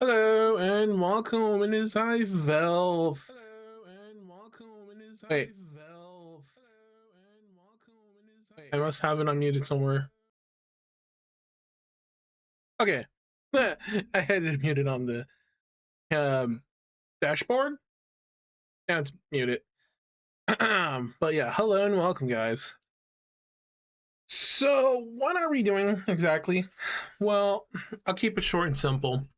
Hello and welcome in his high Velfe. Wait, I must have it unmuted somewhere. Okay, I had it muted on the dashboard. Now it's muted. But yeah, hello and welcome, guys. So what are we doing exactly? Well, I'll keep it short and simple.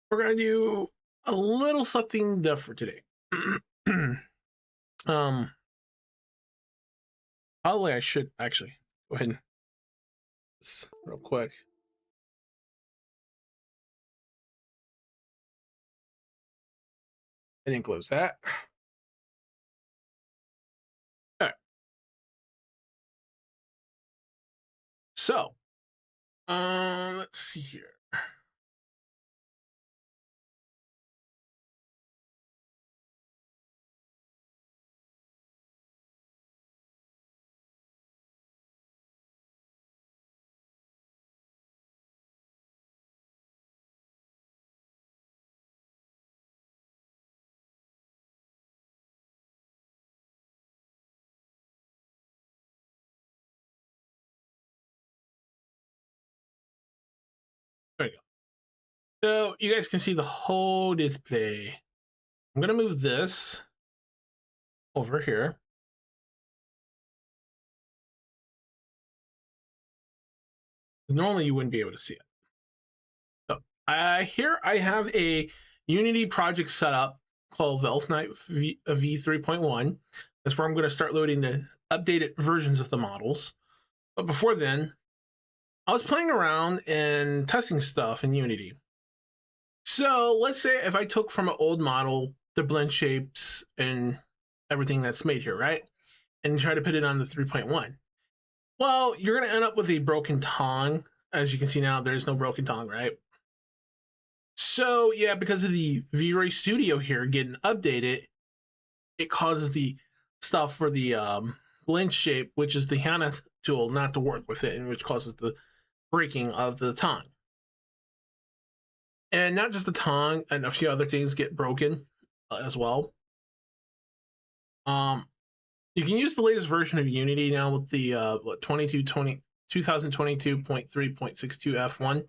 We're gonna do a little something different today. Probably I should actually go ahead and this real quick. I didn't close that. All right. So, let's see here. There we go. So you guys can see the whole display. I'm gonna move this over here. Normally you wouldn't be able to see it. So here I have a Unity project set up called Velfe v3.1. That's where I'm going to start loading the updated versions of the models. But before then, I was playing around and testing stuff in Unity. So let's say if I took from an old model the blend shapes and everything that's made here, right? And try to put it on the 3.1. Well, you're going to end up with a broken tongue. As you can see now, there's no broken tongue, right? So yeah, because of the V-Ray Studio here getting updated, it causes the stuff for the blend shape, which is the HANA tool, not to work with it, and which causes the breaking of the tongue. And not just the tongue, and a few other things get broken as well. You can use the latest version of Unity now with the 2022.3.62 F1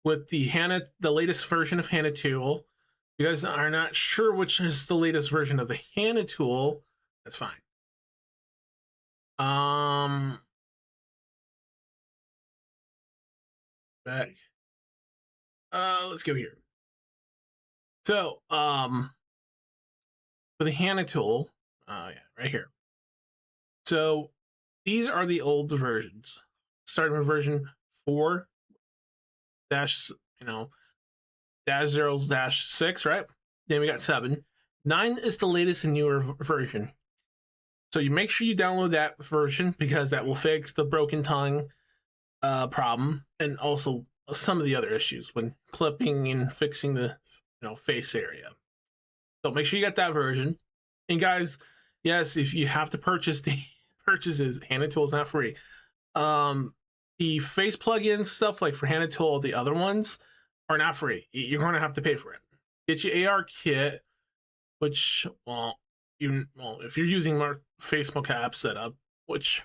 with the latest version of HANA tool. If you guys are not sure which is the latest version of the HANA tool, that's fine. Back. Let's go here. So, for the HANA tool, yeah, right here. So these are the old versions, starting with version 4 dash, -0-6, right? Then we got 7. 9 is the latest and newer version. So you make sure you download that version because that will fix the broken tongue problem and also some of the other issues when clipping and fixing the face area. So make sure you got that version. And guys, yes, if you have to purchase the purchases, HANA Tool is not free. The face plugin stuff like for HANA Tool, the other ones are not free. You're going to have to pay for it. Get your AR kit, which if you're using face mocap setup, which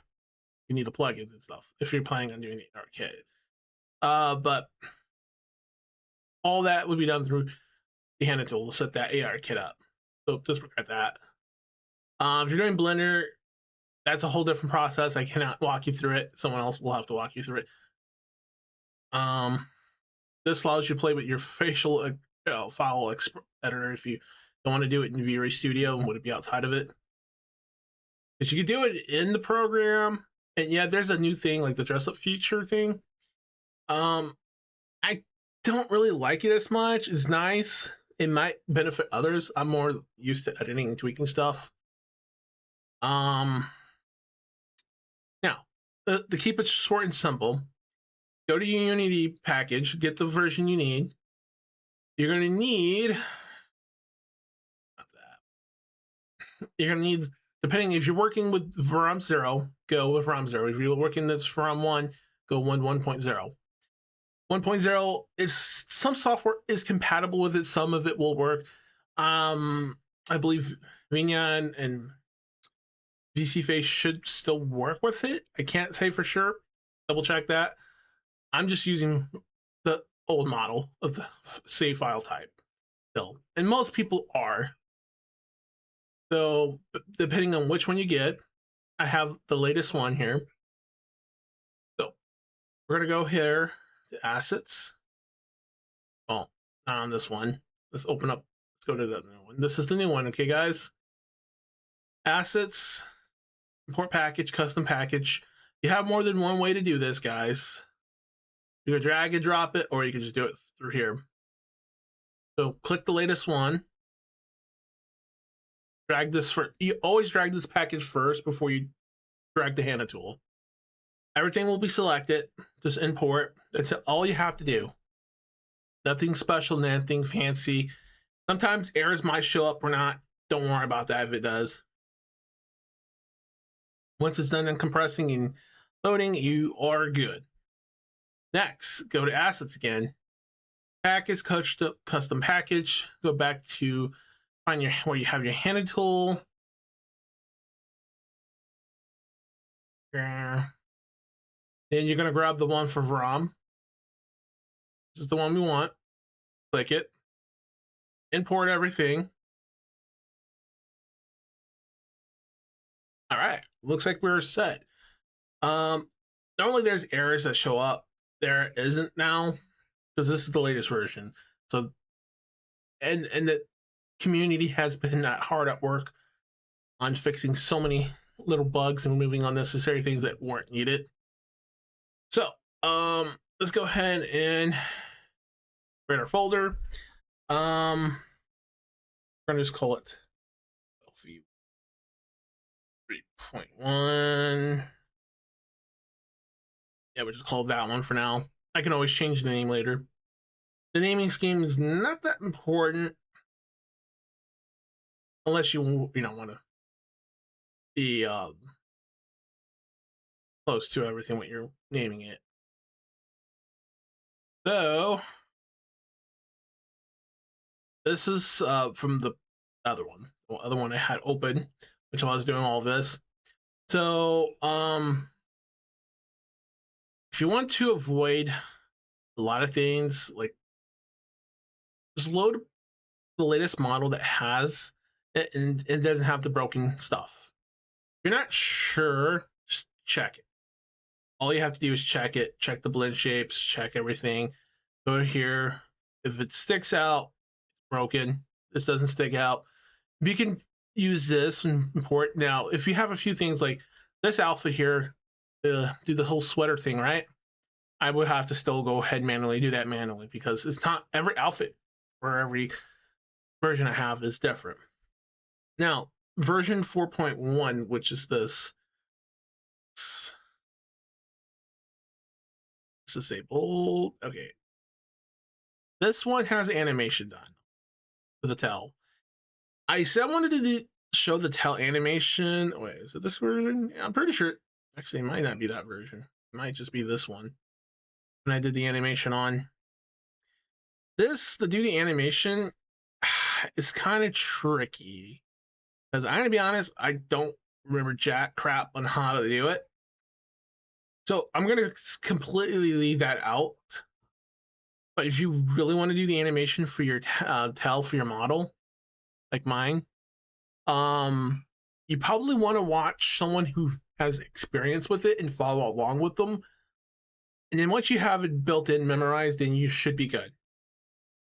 you need the plugins and stuff if you're planning on doing the AR kit. But all that would be done through the HANA Tool to set that AR kit up. So disregard that. If you're doing Blender, that's a whole different process. I cannot walk you through it. Someone else will have to walk you through it. This allows you to play with your facial file editor if you don't want to do it in V-Ray Studio and would it be outside of it. But you can do it in the program. And yeah, there's a new thing like the dress up feature thing. I don't really like it as much. It's nice. It might benefit others. I'm more used to editing and tweaking stuff. Now, to keep it short and simple, go to your Unity package, get the version you need. You're going to need, depending if you're working with VROM0, go with VROM0. If you're working this VROM1, go 1.0. 1.0 is some software is compatible with it, some of it will work. I believe Vinya and VC Face should still work with it. I can't say for sure. Double check that. I'm just using the old model of the save file type still, and most people are. So depending on which one you get, I have the latest one here. So we're gonna go here to assets. Well, not on this one. Let's open up. Let's go to the new one. This is the new one, okay, guys? Assets, import package, custom package. You have more than one way to do this, guys. You can drag and drop it, or you can just do it through here. So click the latest one. Drag this for, you always drag this package first before you drag the hand tool. Everything will be selected. Just import. That's all you have to do. Nothing special, nothing fancy. Sometimes errors might show up or not. Don't worry about that if it does. Once it's done uncompressing and loading, you are good. Next, go to assets again. Package, custom package. Go back to find your where you have your hand tool. Then you're gonna grab the one for VROM. This is the one we want. Click it. Import everything. All right, looks like we're set. Normally there's errors that show up. There isn't now because this is the latest version. So, and the community has been that hard at work on fixing so many little bugs and removing unnecessary things that weren't needed. So, let's go ahead and create our folder. We're gonna just call it Velfe 3.1. Yeah, we'll just call that one for now. I can always change the name later. The naming scheme is not that important unless you want to be close to everything what you're naming it. So this is from the other one I had open, which I was doing all of this. So if you want to avoid a lot of things, like just load the latest model that has it and it doesn't have the broken stuff. If you're not sure, just check it. All you have to do is check it, check the blend shapes, check everything. Go here. If it sticks out, it's broken. This doesn't stick out. You can use this and import. Now, if you have a few things like this outfit here, do the whole sweater thing, right? I would have to still go ahead manually, do that manually, because it's not every outfit or every version I have is different. Now, version 4.1, which is this disabled. Okay. This one has animation done for the tail. I said I wanted to show the tail animation. Wait, is it this version? I'm pretty sure. Actually, it might not be that version. It might just be this one. When I did the animation on this, to do the animation is kind of tricky. Because I'm gonna be honest, I don't remember jack crap on how to do it. So I'm gonna completely leave that out. But if you really want to do the animation for your tail for your model, like mine, you probably want to watch someone who has experience with it and follow along with them. And then once you have it built in, memorized, then you should be good.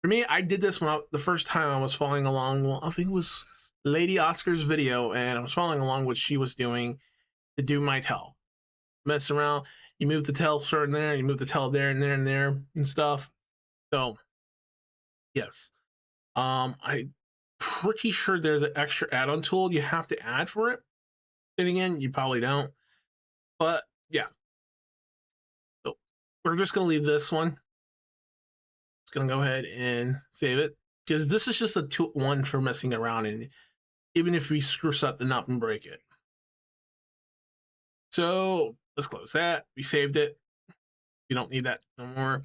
For me, I did this when the first time I was following along. Well, I think it was Lady Oscar's video, and I was following along what she was doing to do my tail. Mess around, you move the tail certain there, you move the tail there and there and there and stuff. So, yes, I'm pretty sure there's an extra add-on tool you have to add for it. Then again, you probably don't. But yeah, so we're just gonna leave this one. Just gonna go ahead and save it because this is just a one for messing around, and even if we screw something up and break it. So let's close that. We saved it. We don't need that no more.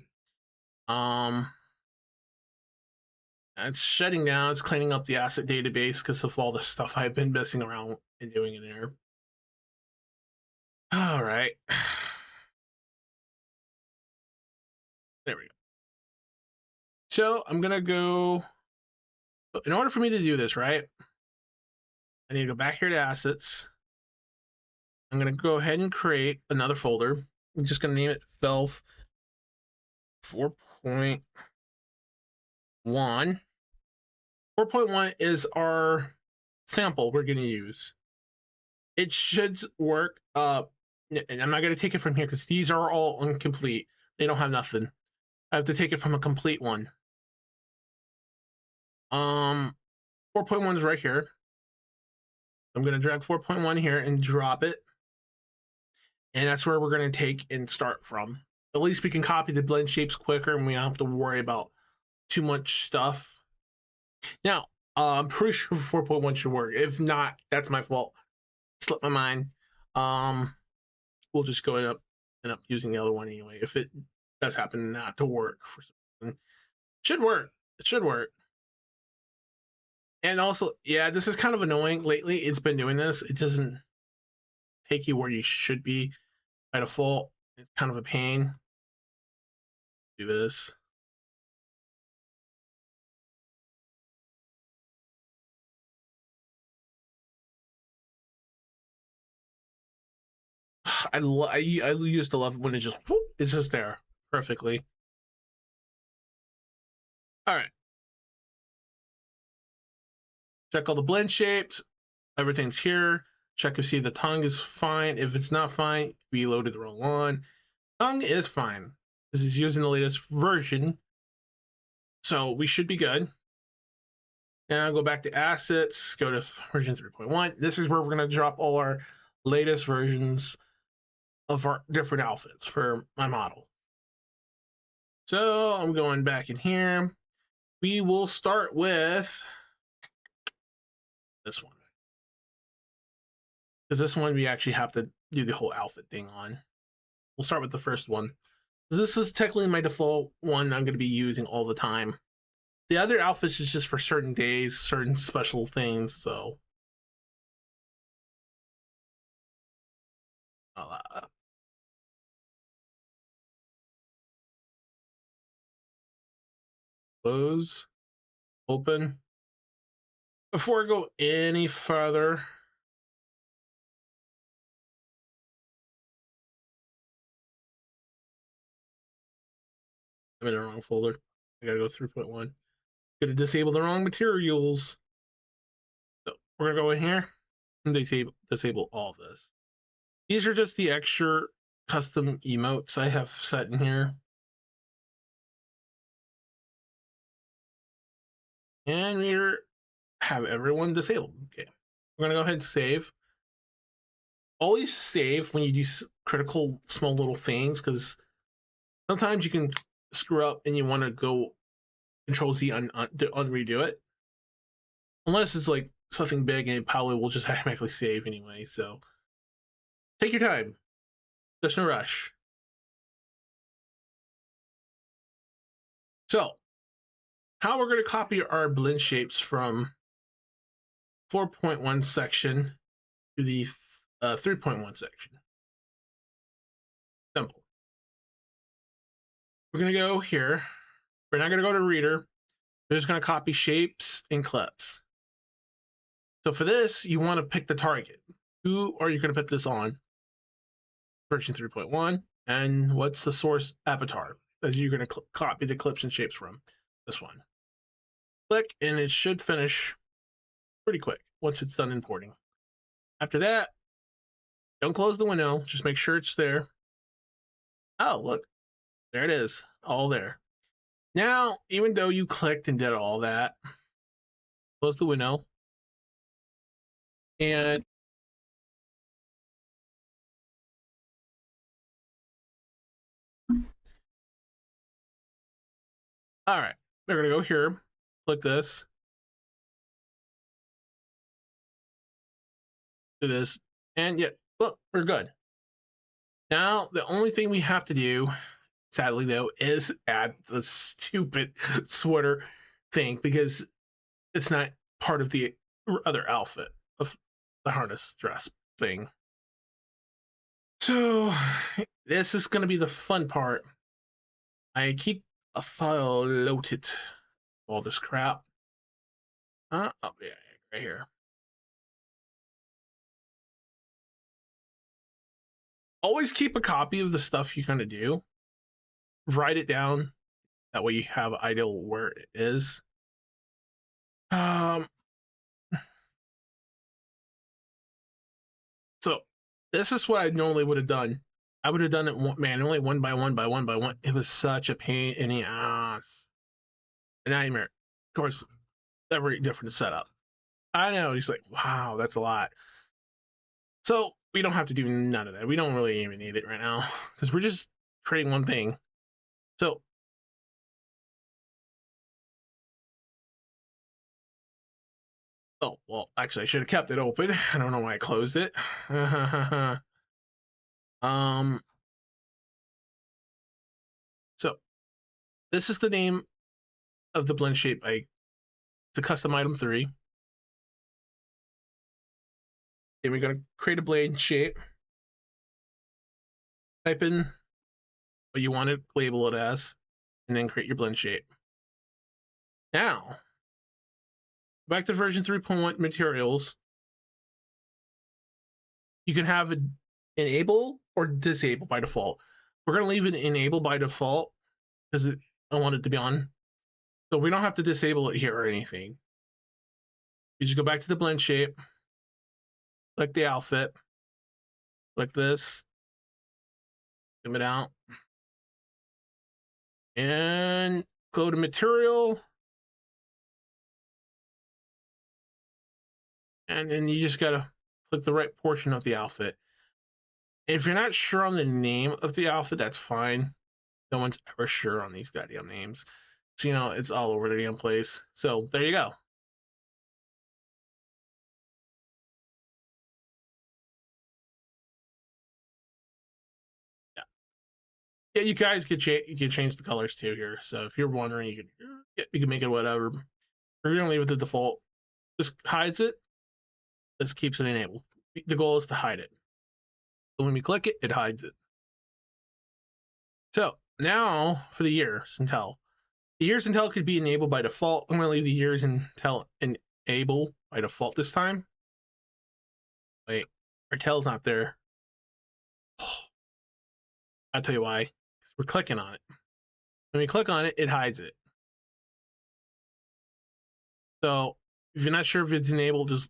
It's shutting down. It's cleaning up the asset database because of all the stuff I've been messing around and doing in there. All right. There we go. So I'm going to go, in order for me to do this, right, I need to go back here to assets. I'm going to go ahead and create another folder. I'm just going to name it Velfe 4.1. 4.1 is our sample we're going to use. It should work. And I'm not going to take it from here because these are all incomplete. They don't have nothing. I have to take it from a complete one. 4.1 is right here. I'm going to drag 4.1 here and drop it. And that's where we're going to take and start from. At least we can copy the blend shapes quicker and we don't have to worry about too much stuff. Now, I'm pretty sure 4.1 should work. If not, that's my fault. Slipped my mind. We'll just go up using the other one anyway. If it does happen not to work for some reason, should work. It should work. And also, yeah, this is kind of annoying. Lately, it's been doing this. It doesn't take you where you should be by default. It's kind of a pain. Do this. I used to love it when it's just there perfectly. All right. Check all the blend shapes. Everything's here. Check to see the tongue is fine. If it's not fine, we loaded the wrong one. Tongue is fine. This is using the latest version, so we should be good. Now go back to assets, go to version 3.1. This is where we're going to drop all our latest versions of our different outfits for my model. So I'm going back in here. We will start with this one, because this one we actually have to do the whole outfit thing on. We'll start with the first one. This is technically my default one I'm going to be using all the time. The other outfits is just for certain days, certain special things, so close, open. Before I go any further, I'm in the wrong folder. I gotta go 3.1. Gonna disable the wrong materials. So we're gonna go in here and disable all of this. These are just the extra custom emotes I have set in here. And we have everyone disabled. Okay. We're gonna go ahead and save. Always save when you do critical small little things, because sometimes you can screw up and you want to go Control Z to unredo it. Unless it's like something big and it probably will just automatically save anyway. So take your time. There's no rush. So how we're going to copy our blend shapes from 4.1 section to the 3.1 section. Simple. We're going to go here. We're not going to go to reader. We're just going to copy shapes and clips. So for this, you want to pick the target. Who are you going to put this on? Version 3.1. And what's the source avatar that you're going to copy the clips and shapes from? This one. Click, and it should finish pretty quick once it's done importing. After that, don't close the window. Just make sure it's there. Oh, look. There it is. All there. Now, even though you clicked and did all that, close the window. And all right, we're going to go here. Click this. Do this. And yeah, look, we're good. Now, the only thing we have to do sadly though, is add the stupid sweater thing because it's not part of the other outfit of the harness dress thing. So this is going to be the fun part. I keep a file loaded. All this crap. Oh yeah, right here. Always keep a copy of the stuff you're gonna do. Write it down. That way you have an idea where it is. Um. So this is what I normally would have done. I would have done it manually, one by one by one by one. It was such a pain in the ass, a nightmare. Of course, every different setup. I know. He's like, wow, that's a lot. So we don't have to do none of that. We don't really even need it right now because we're just creating one thing. So, oh, well, actually, I should have kept it open. I don't know why I closed it. um, so this is the name of the blend shape. It's a custom item 3. Then we're going to create a blade shape. Type in what you want to label it as, and then create your blend shape. Now, back to version 3.1 materials. You can have it enable or disable by default. We're going to leave it enable by default because I want it to be on. So we don't have to disable it here or anything. You just go back to the blend shape, select the outfit, like this, zoom it out, and go to material, and then you just gotta click the right portion of the outfit. If you're not sure on the name of the outfit, that's fine. No one's ever sure on these goddamn names. So, it's all over the damn place. So, there you go. Yeah. Yeah, you guys can change the colors too here. So, if you're wondering, you can make it whatever. We're going to leave it the default. Just hides it. This keeps it enabled. The goal is to hide it. So when we click it, it hides it. So now for the years until. The years until could be enabled by default. I'm going to leave the years until enable by default this time. Wait, our tail's not there. I'll tell you why. We're clicking on it. When we click on it, it hides it. So if you're not sure if it's enabled, just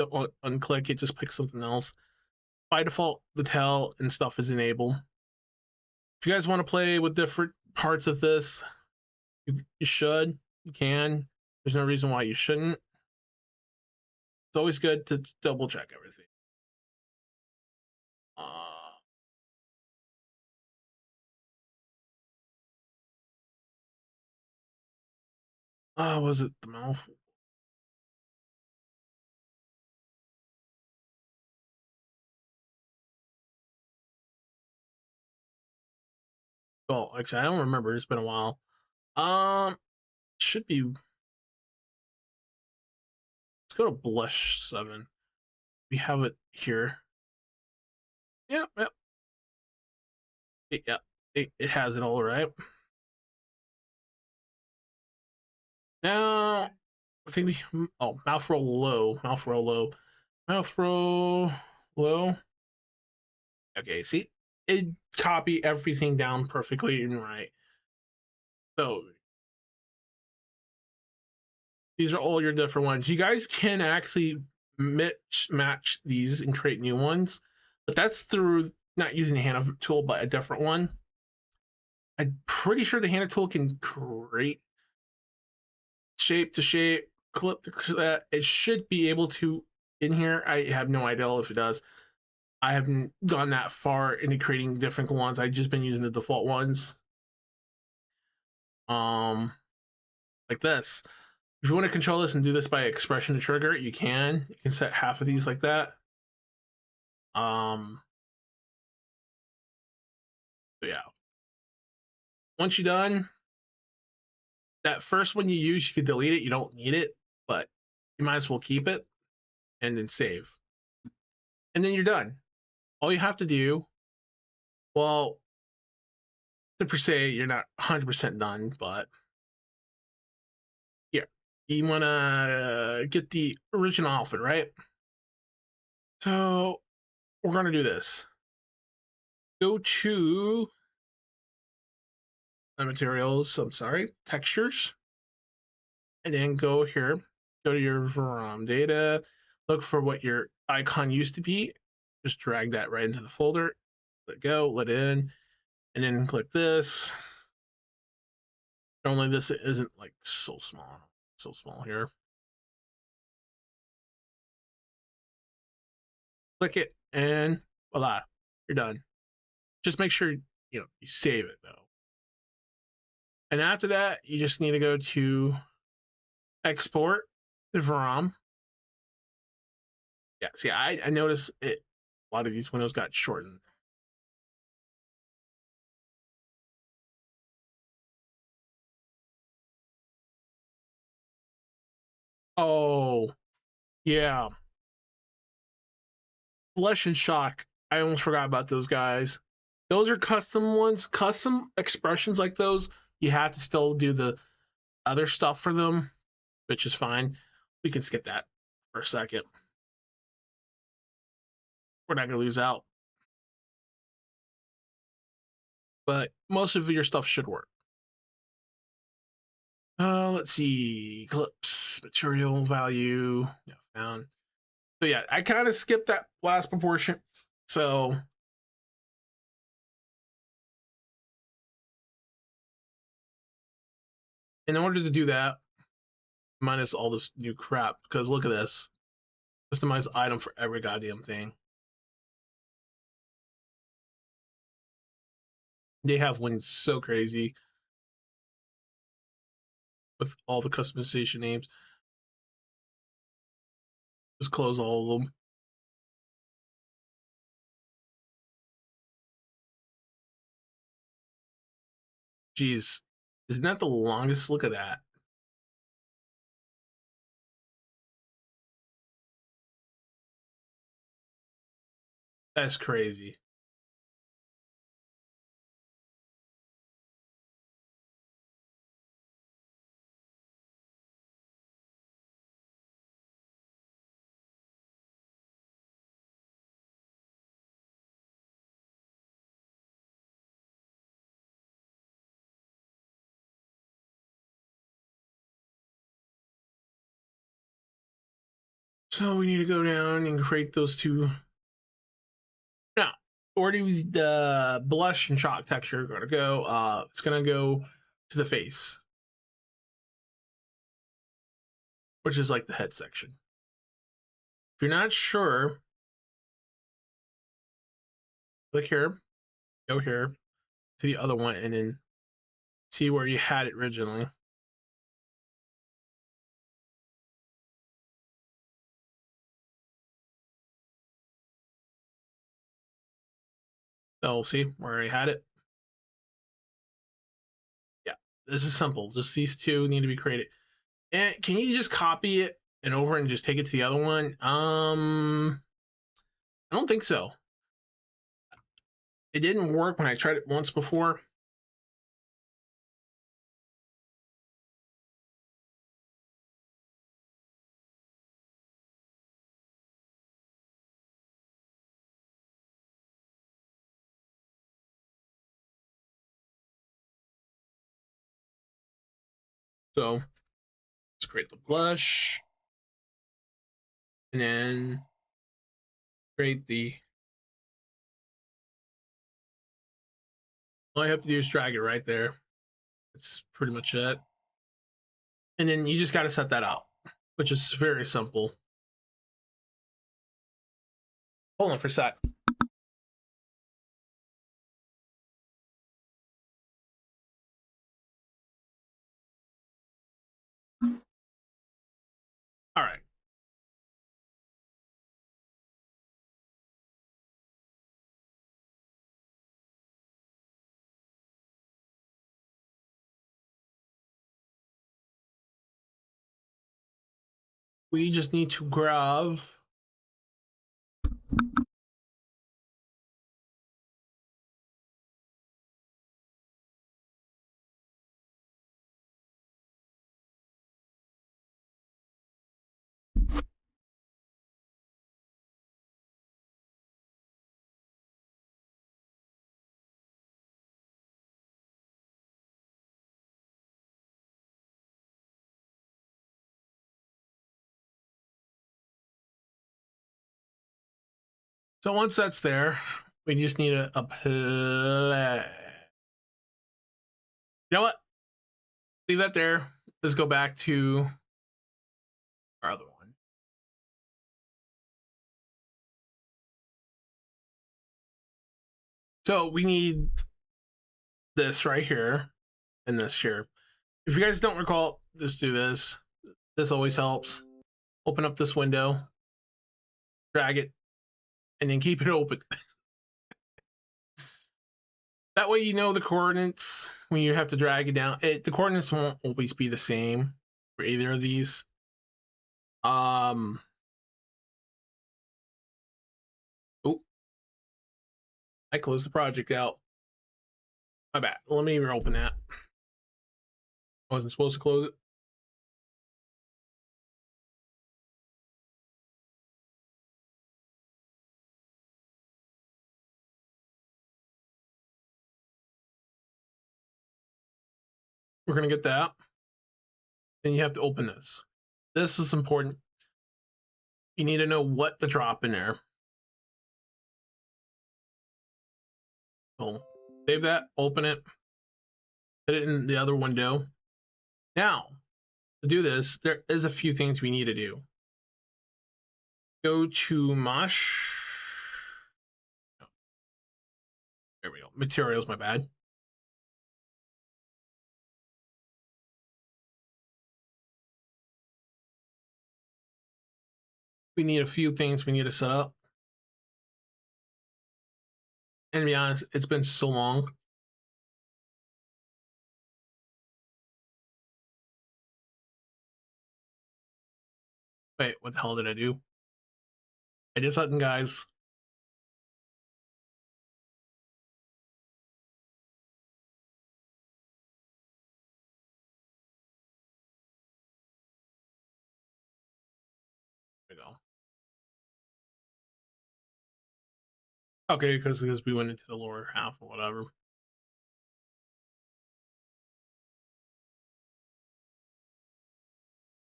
unclick it, just pick something else. By default, the tail and stuff is enabled. If you guys want to play with different parts of this, you should, you can. There's no reason why you shouldn't. It's always good to double check everything. Was it the mouth? Oh, actually, I don't remember. It's been a while. Should be. Let's go to blush 7. We have it here. Yeah, yeah. It has it all right. Now, I think we. Oh, mouth roll low. Mouth roll low. Mouth roll low. Okay, see, it copy everything down perfectly and right. So these are all your different ones. You guys can actually match these and create new ones, but that's through not using the hand tool, but a different one. I'm pretty sure the hand tool can create shape to shape, clip to clip. It should be able to in here. I have no idea if it does. I haven't gone that far into creating different ones. I've just been using the default ones. Like this. If you want to control this and do this by expression to trigger, you can. You can set half of these like that. So yeah. Once you're done, that first one you use, you can delete it. You don't need it, but you might as well keep it and then save. And then you're done. All you have to do, well, to per se, you're not 100% done, but here, you want to get the original outfit, right? So we're going to do this. Go to materials, I'm sorry, textures, and then go here, go to your data, look for what your icon used to be, just drag that right into the folder, let go, let it in, and then click this. Normally this isn't like so small here. Click it, and voila, you're done. Just make sure you save it though. And after that, you just need to go to export the VROM. Yeah, see, I noticed it. A lot of these windows got shortened. Oh, yeah. Flesh and Shock. I almost forgot about those guys. Those are custom ones. Custom expressions like those, you have to still do the other stuff for them, which is fine. We can skip that for a second. We're not going to lose out. But most of your stuff should work. Let's see. Clips, material value. Yeah, found. So yeah, I kind of skipped that last proportion. So in order to do that, minus all this new crap, because look at this. Customize item for every goddamn thing. They have ones so crazy with all the customization names. Just close all of them. Jeez, isn't that the longest? Look at that. That's crazy. So we need to go down and create those two. Now, where do the blush and shock texture going to go? It's going to go to the face, which is like the head section. If you're not sure, click here, go here to the other one, and then see where you had it originally. So see where I had it. Yeah, this is simple. Just these two need to be created. And can you just copy it and over and just take it to the other one? I don't think so. It didn't work when I tried it once before. So let's create the blush and then create the. All I have to do is drag it right there. That's pretty much it. And then you just got to set that out, which is very simple. Hold on for a sec. All right. we just need to grab so once that's there, we just need a play. You know what? Leave that there. Let's go back to our other one. So we need this right here and this here. If you guys don't recall, just do this. This always helps. Open up this window, drag it, and then keep it open. That way you know the coordinates when you have to drag it down. The coordinates won't always be the same for either of these. Oh, I closed the project out. My bad. Let me reopen that. I wasn't supposed to close it. We're gonna get that. Then you have to open this. This is important. You need to know what to drop in there. So save that, open it, put it in the other window. Now, to do this, there is a few things we need to do. Go to Mosh. There we go. Materials, my bad. We need a few things we need to set up. And to be honest, it's been so long. Wait, what the hell did I do? I did something, guys. There we go. Okay, because we went into the lower half or whatever.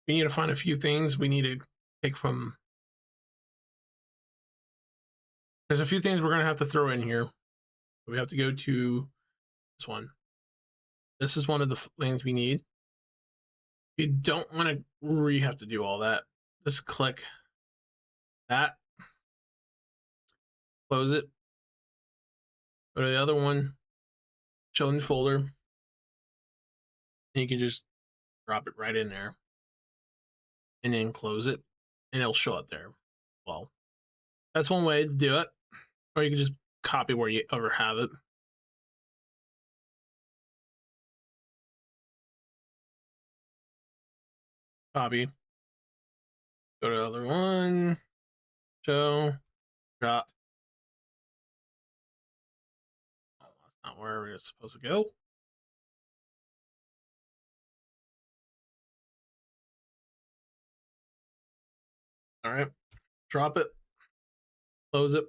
We need to find a few things we need to take from. There's a few things we're going to have to throw in here. We have to go to this one. This is one of the things we need. You don't want to have to do all that. Just click that, close it, go to the other one, show in the folder, and you can just drop it right in there, and then close it, and it'll show up there. Well, that's one way to do it, or you can just copy where you ever have it. Copy. Go to the other one, show, drop. Oh, that's not where we're supposed to go. All right, drop it, close it.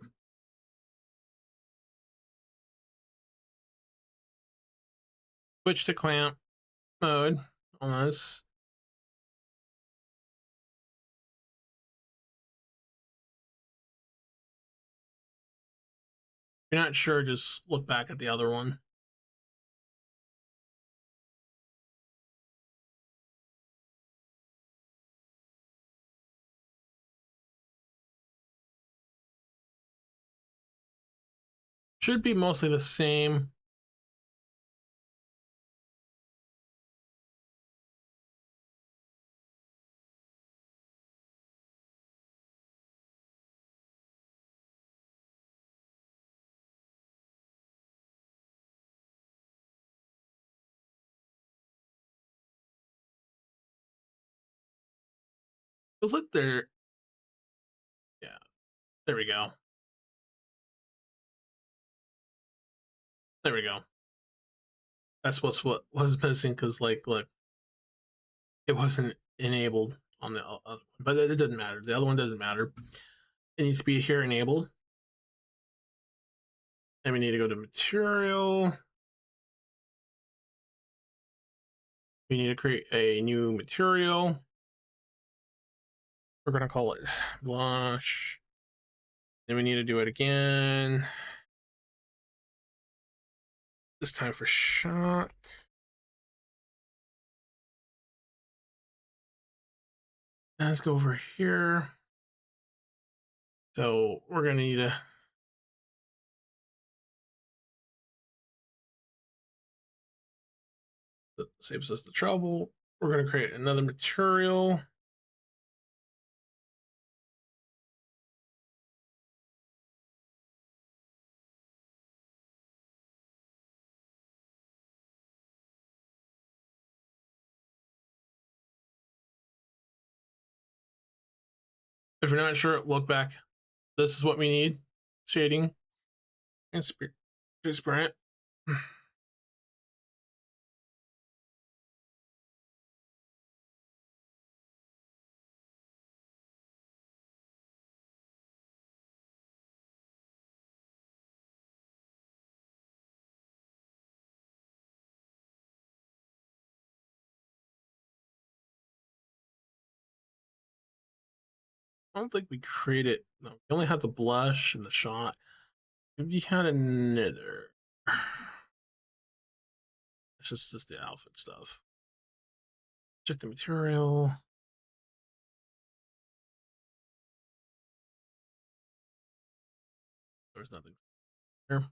Switch to clamp mode on this. If you're not sure, just look back at the other one. Should be mostly the same. look there. Yeah, there we go. There we go. That's what was missing, because like, look, it wasn't enabled on the other one, but it doesn't matter. The other one doesn't matter. It needs to be here enabled. And we need to go to material. We need to create a new material. We're gonna call it blush. Then we need to do it again. This time for shock. Let's go over here. So we're gonna need to saves us the trouble. We're gonna create another material. If you're not sure, look back. This is what we need: shading and transparent. I don't think we created. No, we only had the blush and the shot. We had another. It's just the outfit stuff. Check the material. There's nothing here.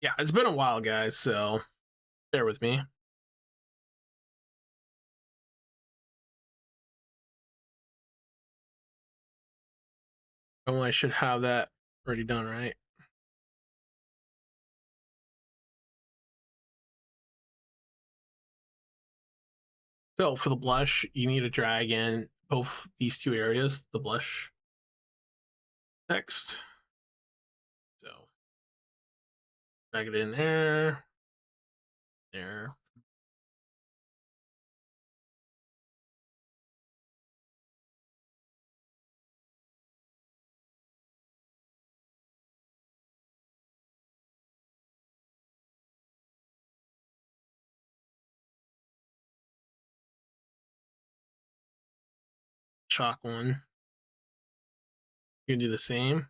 Yeah, it's been a while, guys, so bear with me. Oh, I should have that already done, right? So for the blush, you need to drag in both these two areas, the blush text. So drag it in there, there. Chalk one. You can do the same.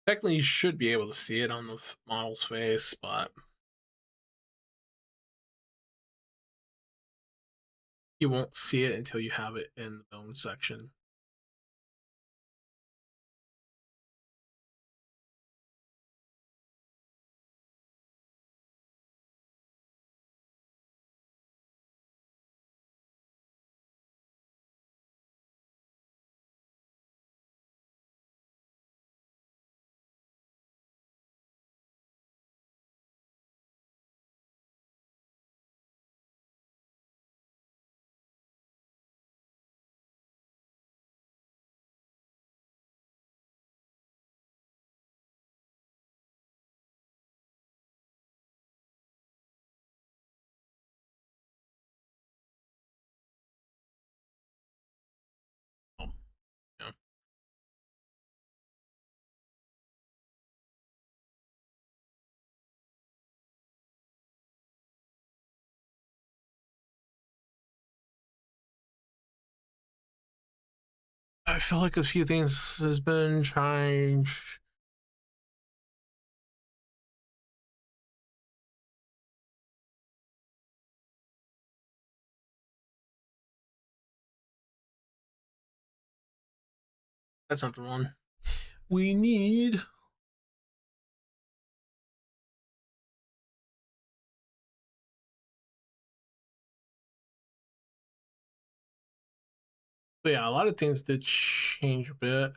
Technically, you should be able to see it on the model's face, but you won't see it until you have it in the bone section. Oh, yeah. I feel like a few things has been changed. That's not the one. We need But yeah, a lot of things did change a bit.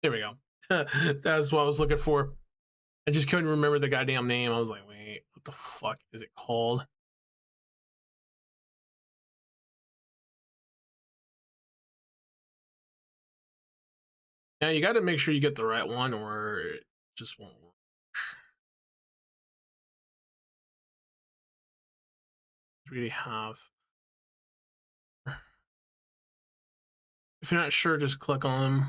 There we go. That's what I was looking for. I just couldn't remember the goddamn name. I was like, wait, what the fuck is it called? Yeah, you got to make sure you get the right one or it just won't work. Really have. If you're not sure, just click on them.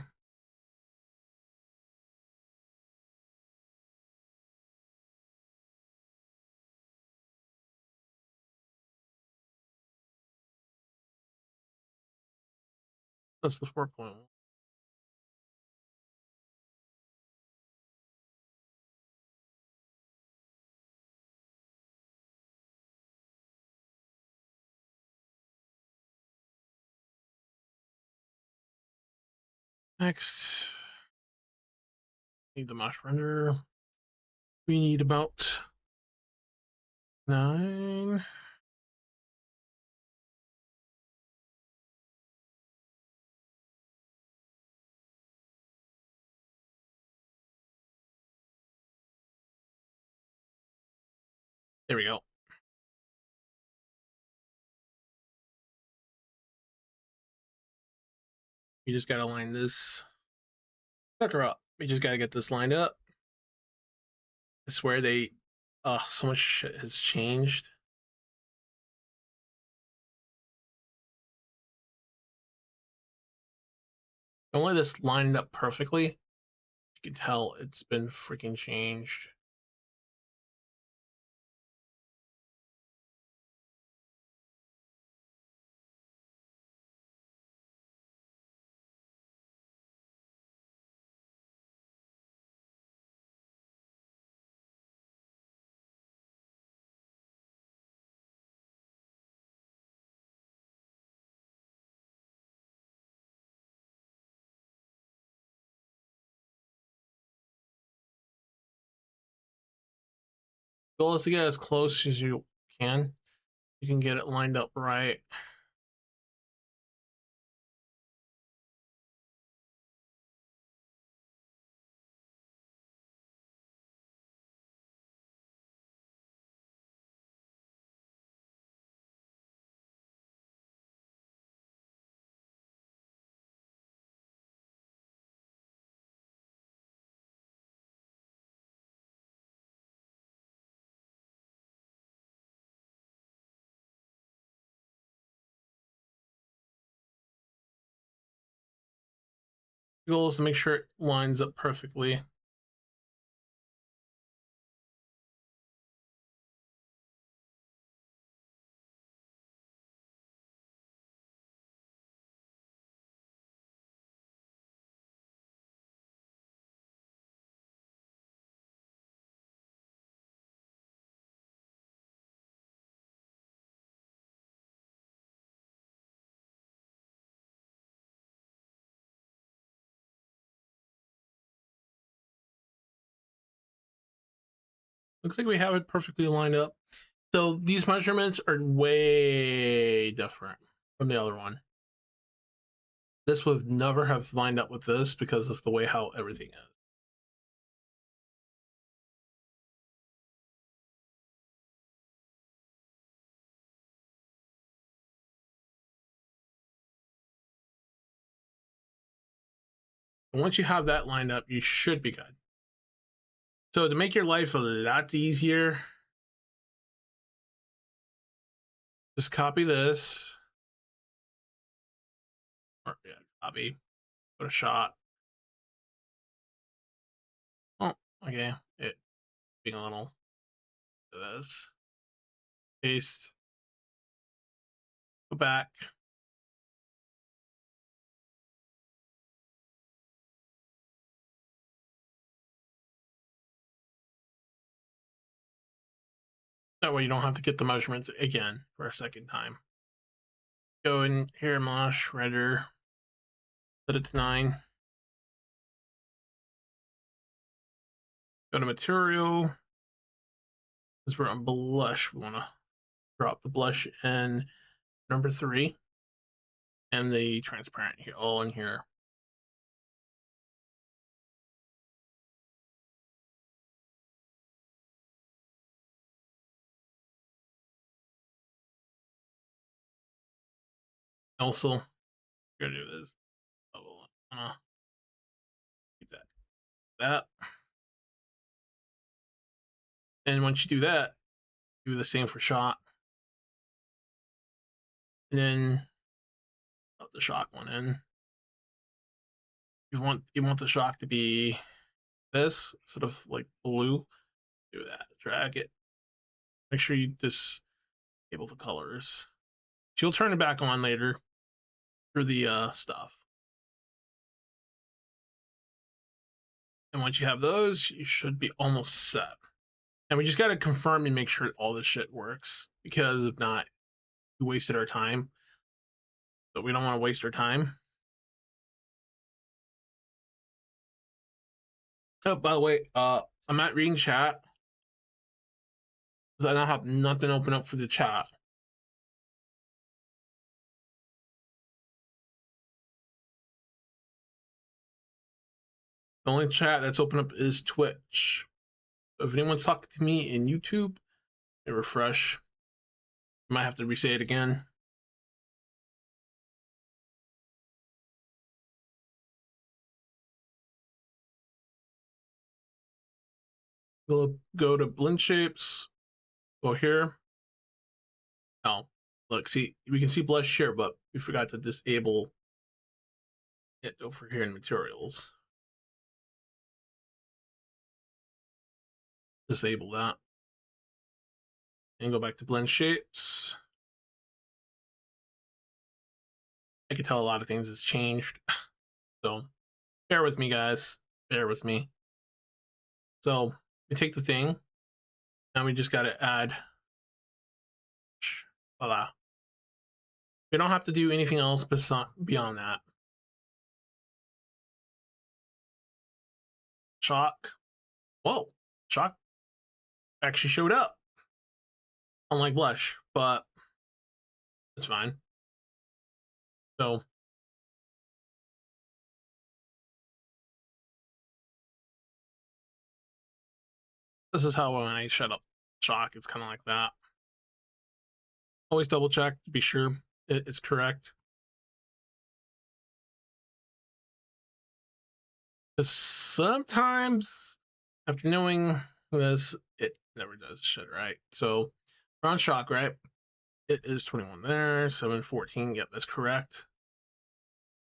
That's the 4.1. Next, need the mesh render. We need about 9. There we go. You just gotta line this sucker up. You just gotta get this lined up. I swear they, so much shit has changed. Only this lined up perfectly, you can tell it's been freaking changed. Goal is to get as close as you can. You can get it lined up right. The goal is to make sure it lines up perfectly. Looks like we have it perfectly lined up. So these measurements are way different from the other one. This would never have lined up with this because of the way how everything is. And once you have that lined up, you should be good. So to make your life a lot easier, just copy this. Or yeah, copy. Put a shot. Oh, okay. It being a little this. Paste. Go back. That way you don't have to get the measurements again for a second time. Go in here, mesh render. Set it to 9. Go to material. Because we're on blush, we want to drop the blush in number 3 and the transparent here, all in here. Also, we're gonna do this. Keep that. And once you do that, do the same for shot. And then put the shock one in. You want the shock to be this, sort of like blue. Do that. Drag it. Make sure you disable the colors. So you'll turn it back on later for the stuff. And once you have those, you should be almost set. And we just got to confirm and make sure all this shit works, because if not, we wasted our time. But we don't want to waste our time. Oh, by the way, I'm not reading chat because I now have nothing open up for the chat. The only chat that's open up is Twitch. So if anyone's talking to me in YouTube, I refresh. I might have to re-say it again. Go to blend shapes. Go here. Oh, look, see, we can see blush here, but we forgot to disable it over here in materials. Disable that. And go back to blend shapes. I can tell a lot of things has changed. So bear with me, guys. Bear with me. So we take the thing. Now we just got to add. Voila. We don't have to do anything else beyond that. Chalk. Whoa. Chalk actually showed up. Unlike blush, but it's fine. So this is how when I shut up chalk, it's kind of like that. Always double check to be sure it's correct. Because sometimes after knowing this, it never does shit right. So we're on chalk, right? It is 21 there, 714. Yep, that's correct.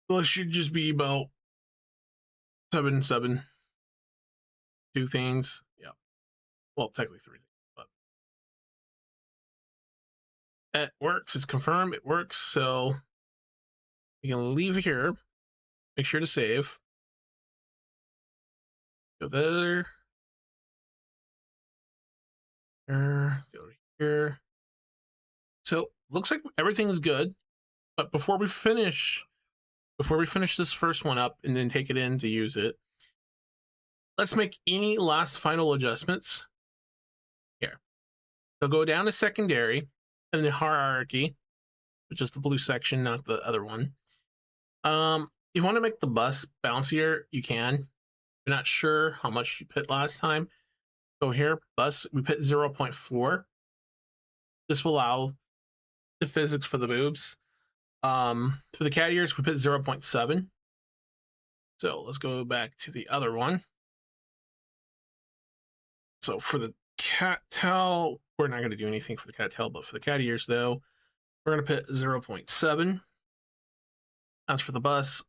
Well, it should just be about 7. 2 things. Yeah. Well, technically 3 things, but it works. It's confirmed. It works. So you can leave here. Make sure to save. Go there. Go here. So looks like everything is good. But before we finish this first one up and then take it in to use it, let's make any last final adjustments here. So go down to secondary and the hierarchy, which is the blue section, not the other one. You want to make the bus bouncier, you can. If you're not sure how much you put last time, go here, bus, we put 0.4. This will allow the physics for the boobs. For the cat ears, we put 0.7. So let's go back to the other one. So for the cat tail, we're not going to do anything for the cat tail, but for the cat ears, though, we're going to put 0.7. As for the bus,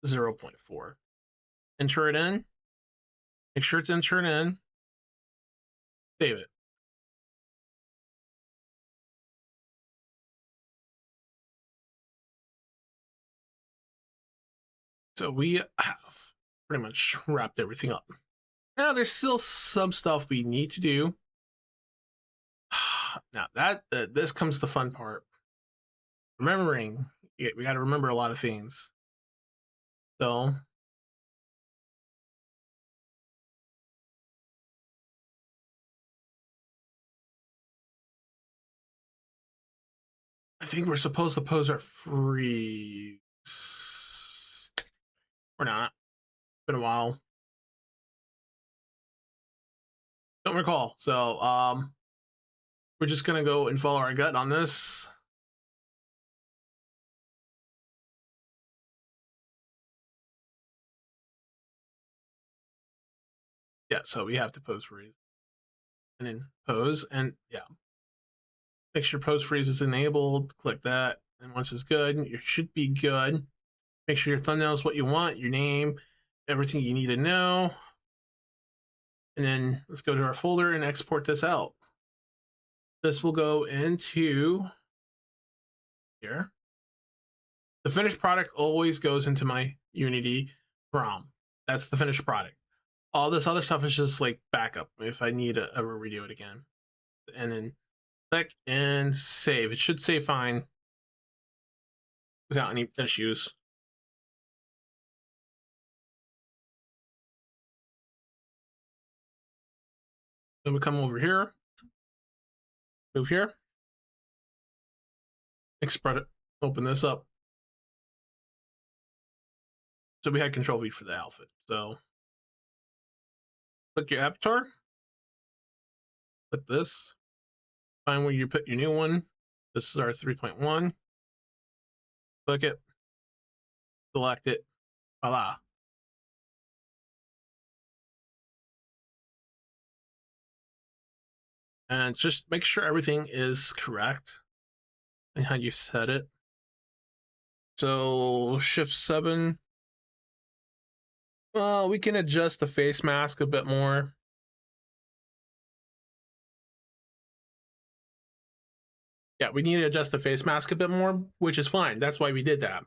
0.4. Enter it in. Make sure it's entered in. Save it. So we have pretty much wrapped everything up. Now there's still some stuff we need to do. Now this comes to the fun part. Remembering, we got to remember a lot of things. So I think we're supposed to pose our freeze. We're not. It's been a while. Don't recall. So we're just gonna go and follow our gut on this. Yeah, so we have to pose freeze. And then pose, and yeah. Make sure pose freeze is enabled. Click that. And once it's good, you should be good. Make sure your thumbnail is what you want, your name, everything you need to know. And then let's go to our folder and export this out. This will go into here. The finished product always goes into my Unity ROM. That's the finished product. All this other stuff is just like backup if I need to ever redo it again. And then click and save. It should save fine without any issues. Then we come over here, move here, export it, open this up. So we had Control V for the outfit. So click your avatar, click this, find where you put your new one. This is our 3.1. Click it, select it, voila. And just make sure everything is correct and how you set it. So Shift 7. Well, we can adjust the face mask a bit more. Yeah, we need to adjust the face mask a bit more, which is fine. That's why we did that.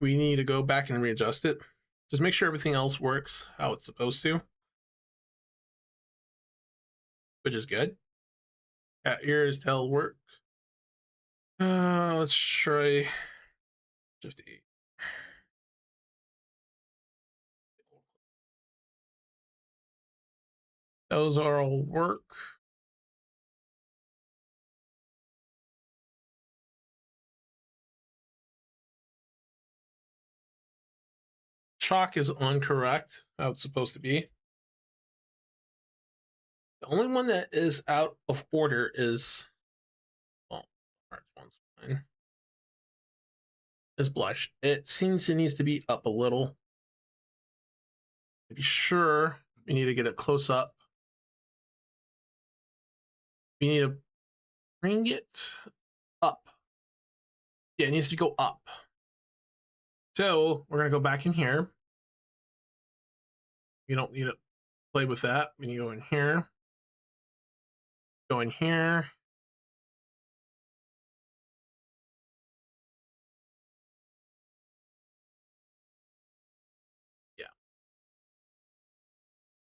We need to go back and readjust it. Just make sure everything else works how it's supposed to, which is good. Cat ears, tail works. Let's try Shift 8. Those are all work. Chalk is incorrect, how it's supposed to be. The only one that is out of order is, well, one's fine, is blush. It seems it needs to be up a little. To be sure, we need to get it close up. We need to bring it up. Yeah, it needs to go up. So we're gonna go back in here. We don't need to play with that. We need to go in here. Go in here. Yeah.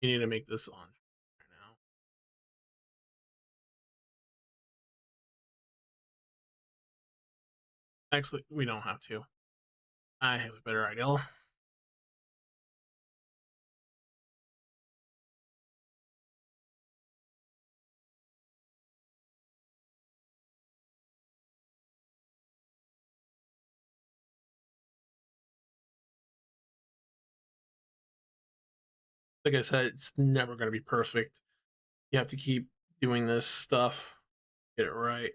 You need to make this on right now. Actually, we don't have to. I have a better idea. Like I said, it's never going to be perfect. You have to keep doing this stuff, get it right.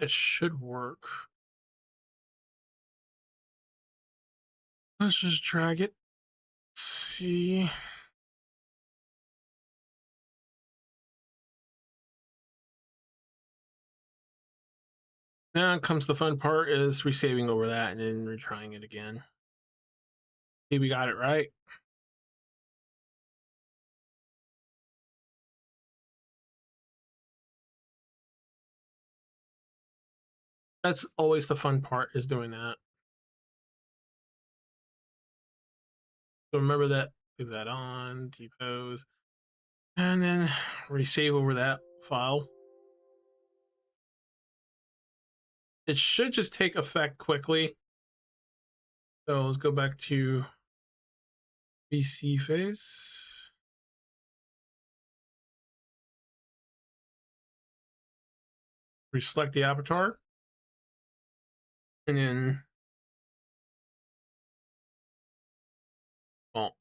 It should work. Let's just drag it. Let's see. Now comes the fun part, is resaving over that and then retrying it again. See, we got it right. That's always the fun part, is doing that. So remember that, leave that on, depose, and then resave over that file. It should just take effect quickly. So let's go back to VC face. Reselect the avatar. And then, well,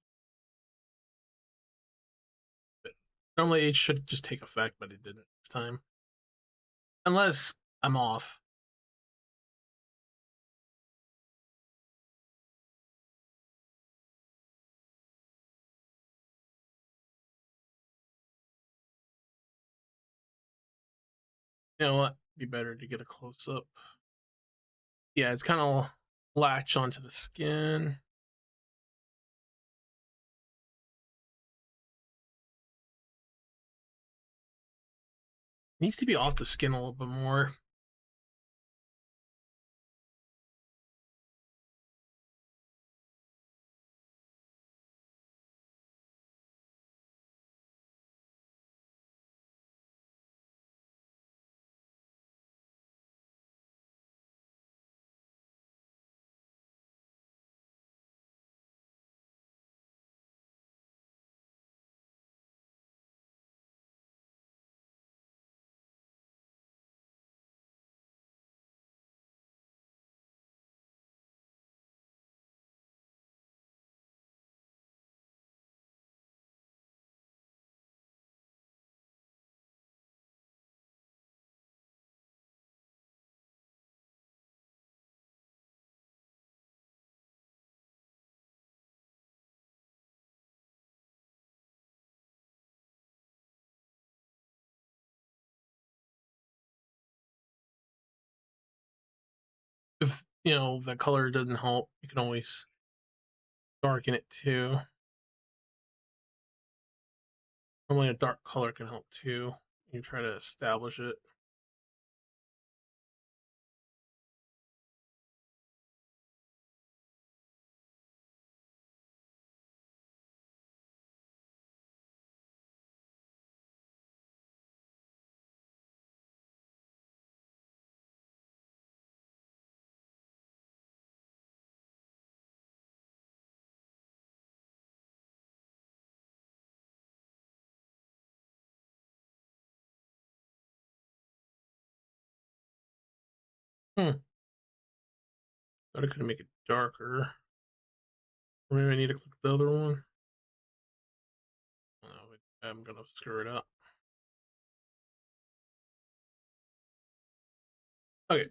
normally it should just take effect, but it didn't this time. Unless I'm off. You know what? Be better to get a close up. Yeah, it's kind of latched onto the skin. Needs to be off the skin a little bit more. If, you know, the color doesn't help, you can always darken it too. Normally a dark color can help too. You try to establish it. Thought I could make it darker. Or maybe I need to click the other one. Oh, I'm gonna screw it up. Okay.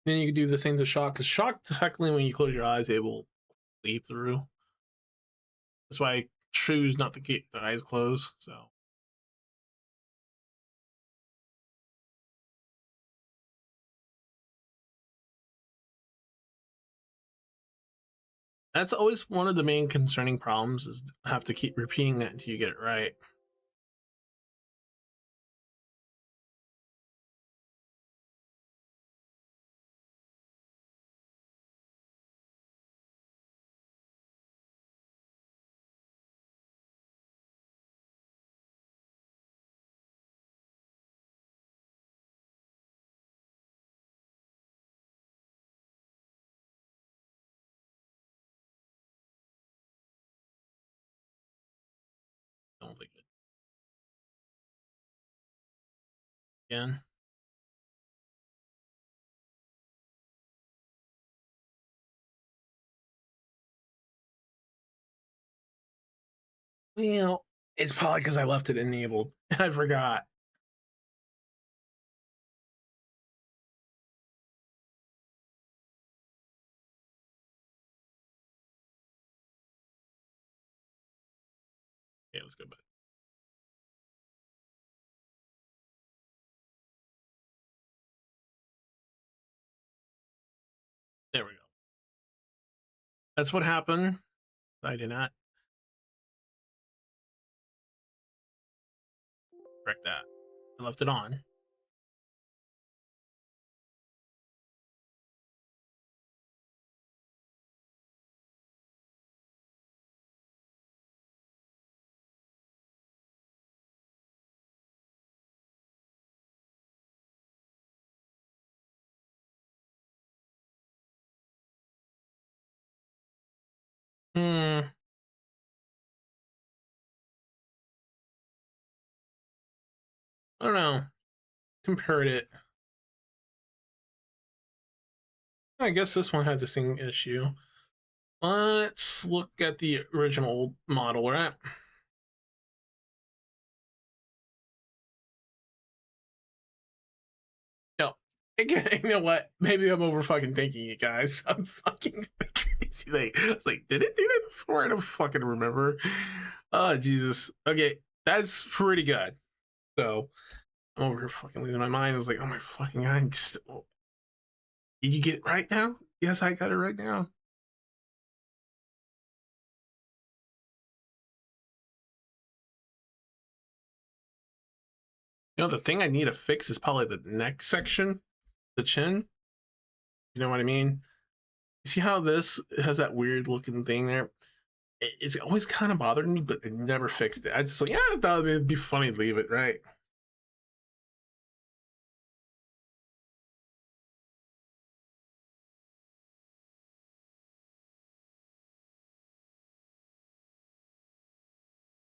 Then you can do the same to shock, because shock, technically, when you close your eyes, it will bleed through. That's why I choose not to keep the eyes closed. So That's always one of the main concerning problems, is have to keep repeating that until you get it right. Don't think it again. Well, it's probably because I left it enabled. I forgot. Okay, let's go back. There we go. That's what happened. I did not correct that. I left it on. Hmm. I don't know. Compared it. I guess this one had the same issue. Let's look at the original model, right? No. Again, you know what? Maybe I'm over fucking thinking it, guys. I'm fucking crazy. Like, it's like, did it do that before? I don't fucking remember. Oh, Jesus. Okay, that's pretty good. So, I'm over here fucking losing my mind. I was like, oh my fucking god. Just, oh, did you get it right now? Yes, I got it right now. You know, the thing I need to fix is probably the neck section, the chin. You know what I mean? You see how this has that weird looking thing there? It's always kind of bothered me, but it never fixed it. I just like, yeah, I thought it'd be funny to leave it, right?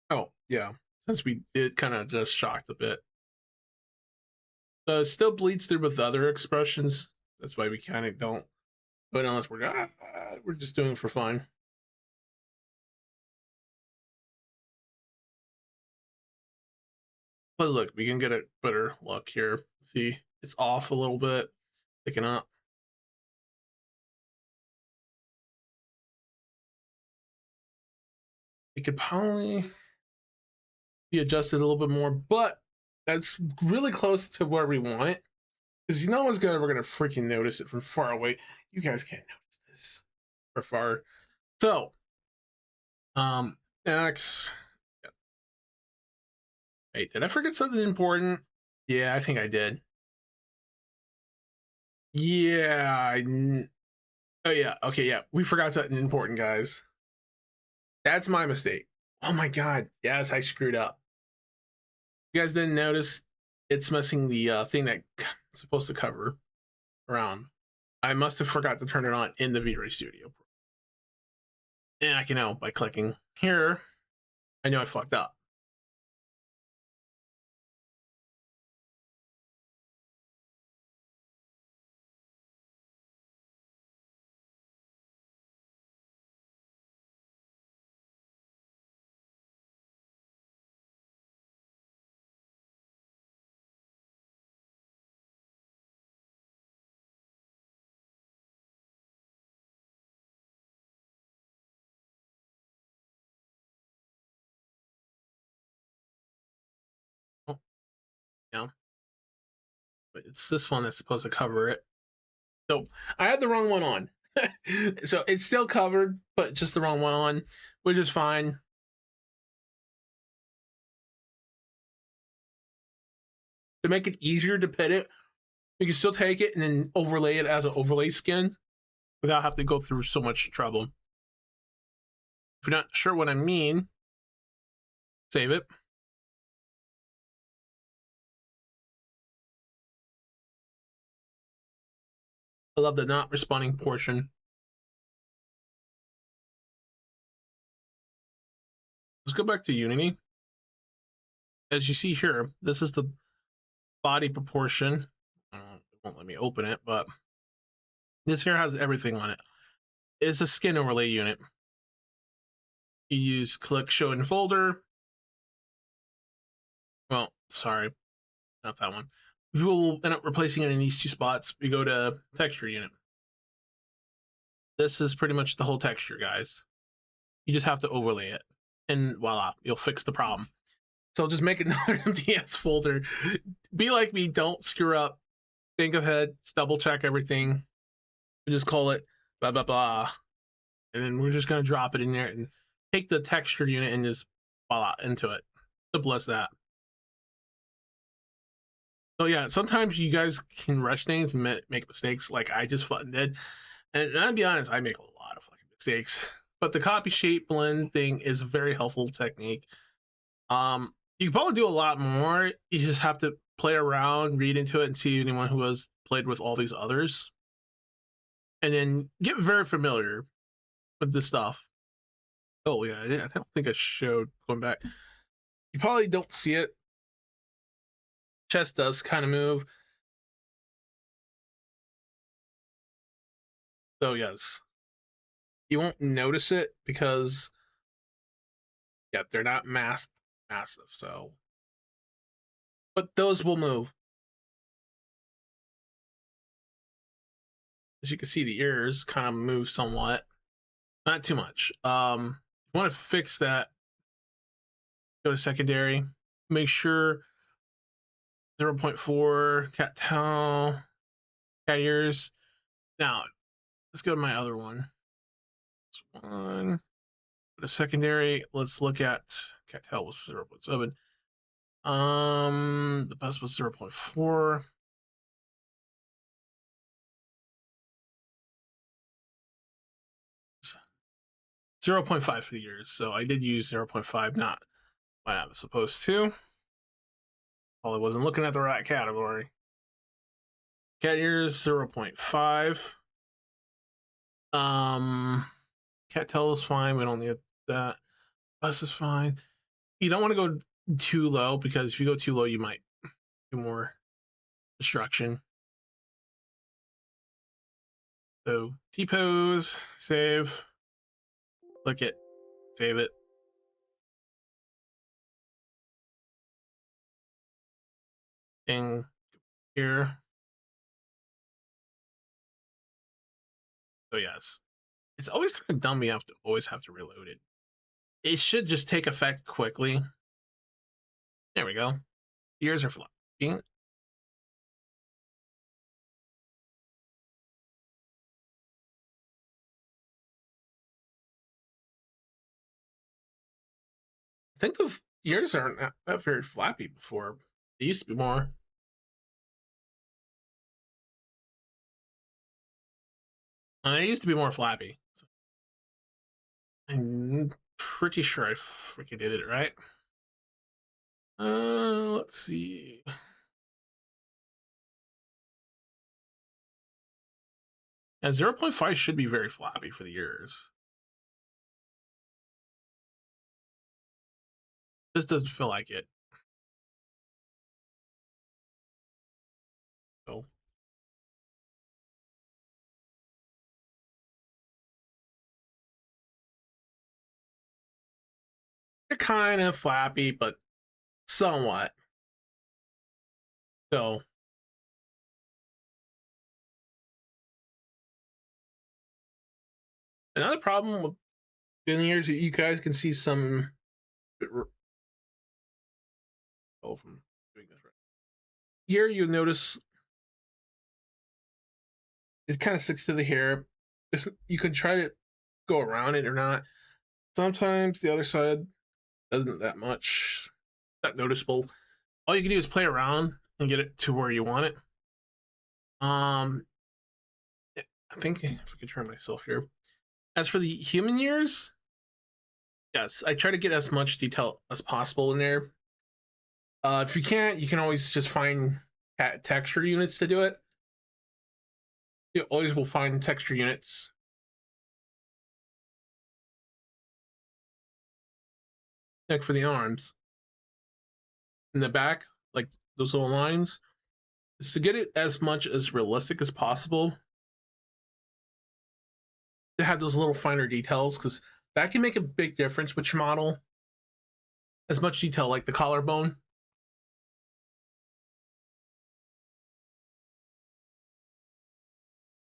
Oh, yeah. Since we did kind of just shocked a bit. It still bleeds through with other expressions. That's why we kind of don't. But unless we're just doing it for fun. But look, we can get a better look here. See, it's off a little bit, picking up. It could probably be adjusted a little bit more, but that's really close to where we want it. Because no one's ever gonna freaking notice it from far away. You guys can't notice this from far. So, X. Hey, did I forget something important? Yeah, I think I did. Yeah. Oh yeah. Okay. Yeah, we forgot something important, guys. That's my mistake. Oh my god. Yes, I screwed up. You guys didn't notice it's missing the thing that it's supposed to cover around. I must have forgot to turn it on in the V-Ray Studio. And I can know by clicking here. I know I fucked up. Oh, yeah, but it's this one that's supposed to cover it. So I had the wrong one on. So it's still covered, but just the wrong one on, which is fine. To make it easier to pit it, you can still take it and then overlay it as an overlay skin without having to go through so much trouble. If you're not sure what I mean, save it. I love the not responding portion. Let's go back to Unity. As you see here, this is the body proportion. It won't let me open it, but this here has everything on it. It's a skin overlay unit. You use click, show, and folder. Well, sorry, not that one. We will end up replacing it in these two spots. We go to texture unit. This is pretty much the whole texture, guys. You just have to overlay it, and voila, you'll fix the problem. So just make another MTS folder. Be like me, don't screw up. Think ahead, double check everything. We just call it blah blah blah, and then we're just gonna drop it in there and take the texture unit and just voila into it. Simple as that. So yeah, sometimes you guys can rush things and make mistakes, like I just fucking did. And I'll be honest, I make a lot of fucking mistakes. But the copy shape blend thing is a very helpful technique. You can probably do a lot more. You just have to play around, read into it, and see anyone who has played with all these others, and then get very familiar with this stuff. Oh yeah, I don't think I showed going back. You probably don't see it. Chest does kind of move. So yes, you won't notice it because yeah, they're not massive. So, but those will move. As you can see, the ears kind of move somewhat, not too much. You want to fix that, go to secondary, make sure 0.4 cat tail, cat ears. Now let's go to my other one. This one, go to secondary. Let's look at cat tail was 0.7. The best was 0.4. 0.5 for the ears. So I did use 0.5, not what I was supposed to. Probably wasn't looking at the right category. Cat ears 0.5. Cat tail is fine. We don't need that. Bus is fine. You don't want to go too low because if you go too low, you might do more destruction. So T-pose, save, click it, save it. And here. So yes, it's always kind of dumb. You have to always have to reload it. It should just take effect quickly. There we go. Ears are flopping. I think the ears aren't that very flappy before. They used to be more. They used to be more flappy. I'm pretty sure I freaking did it right. Let's see. Yeah, 0.5 should be very flappy for the ears. This doesn't feel like it. So they're kind of flappy, but somewhat. So another problem with doing the ears, you guys can see some. Oh, from doing this right here, you notice it kind of sticks to the hair. You can try to go around it or not. Sometimes the other side isn't that much that noticeable. All you can do is play around and get it to where you want it. I think if I could turn myself here. As for the human years, yes, I try to get as much detail as possible in there. If you can't, you can always just find texture units to do it. You always will find texture units. Like for the arms. In the back, like those little lines, is to get it as much as realistic as possible. To have those little finer details, because that can make a big difference with your model. As much detail like the collarbone.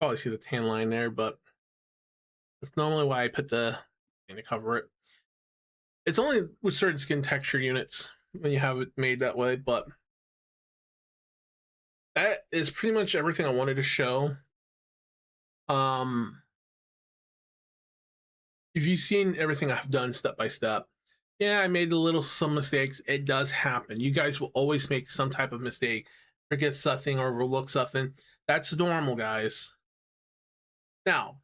Probably see the tan line there, but that's normally why I put the thing to cover it. It's only with certain skin texture units when you have it made that way, but that is pretty much everything I wanted to show. If you've seen everything I've done step by step, yeah, I made some mistakes. It does happen. You guys will always make some type of mistake, forget something or overlook something. That's normal, guys. Now,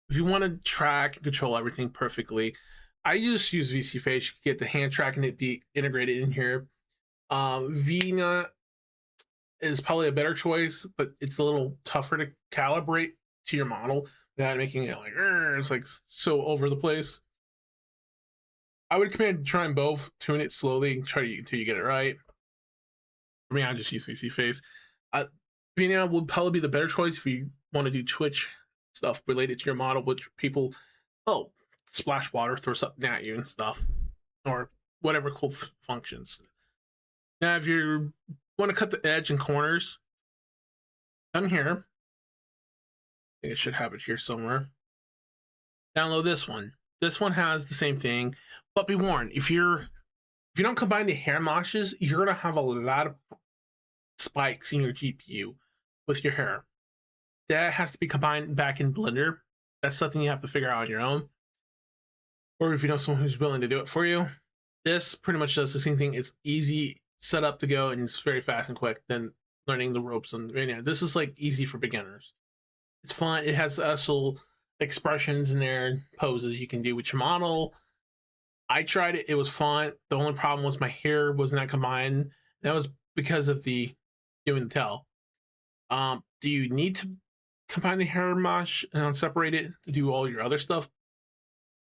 if you want to track and control everything perfectly, I just use VC Face. You can get the hand tracking it be integrated in here. VNut is probably a better choice, but it's a little tougher to calibrate to your model without making it like it's like so over the place. I would recommend trying both, tune it slowly, try to until you get it right. For me, I just use VC Face. VNut would probably be the better choice if you want to do Twitch stuff related to your model, which people splash water, throw something at you and stuff, or whatever cool functions. Now, if you want to cut the edge and corners, come here. I think I should have it here somewhere. Download this one. This one has the same thing, but be warned: if you don't combine the hair meshes, you're gonna have a lot of spikes in your GPU with your hair. That has to be combined back in Blender. That's something you have to figure out on your own, or if you know someone who's willing to do it for you. This pretty much does the same thing. It's easy setup to go, and it's very fast and quick than learning the ropes on VNut. This is like easy for beginners. It's fun. It has also expressions in there, poses you can do with your model. I tried it. It was fun. The only problem was my hair was not combined. That was because of the doing the tail. Do you need to combine the hair mesh and separate it to do all your other stuff?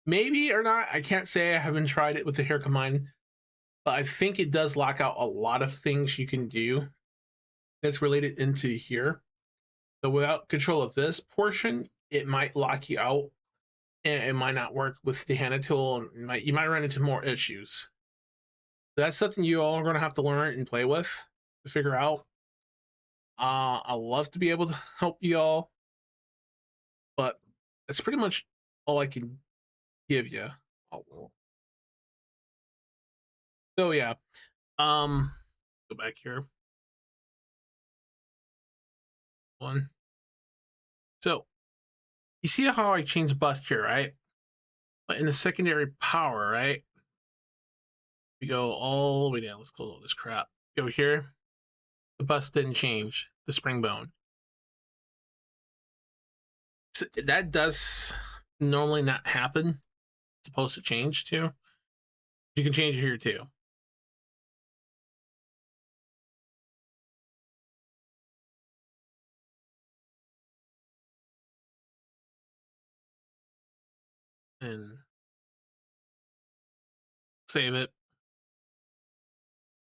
Maybe or not. I can't say. I haven't tried it with the hair combined, but I think it does lock out a lot of things you can do that's related into here. So without control of this portion, it might lock you out, and it might not work with the hand tool, and you might run into more issues. That's something you all are going to have to learn and play with to figure out. I'd love to be able to help you all, but that's pretty much all I can give you. So yeah, go back here. One. So you see how I changed bust here, right? But in the secondary power, right? We go all the way down. Let's close all this crap. Go here. The bust didn't change. The spring bone. So that does normally not happen. It's supposed to change too. You can change it here too. And save it.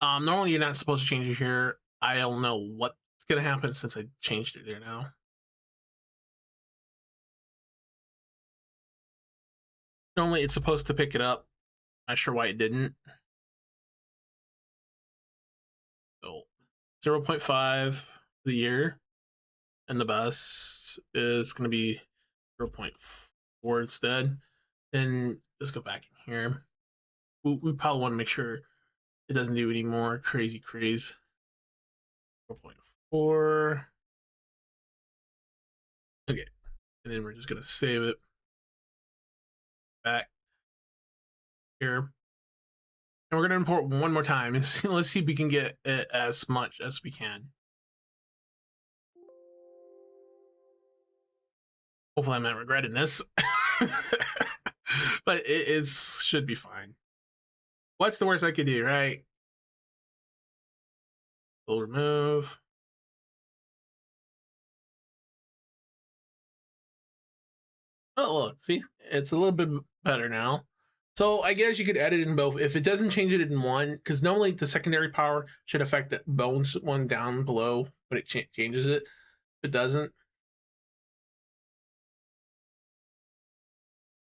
Normally you're not supposed to change it here. I don't know what's gonna happen since I changed it there now. Normally it's supposed to pick it up. Not sure why it didn't. So 0.5 the year, and the best is gonna be 0.4 instead. And let's go back in here. We probably want to make sure it doesn't do any more crazy craze. 0.4. Okay, and then we're just gonna save it back here. And we're gonna import one more time. And let's see if we can get it as much as we can. Hopefully I'm not regretting this. But it is should be fine. What's the worst I could do, right? We'll remove. Oh, look, see, it's a little bit better now. So I guess you could edit in both. If it doesn't change it in one, because normally the secondary power should affect the bones one down below when it changes it. If it doesn't,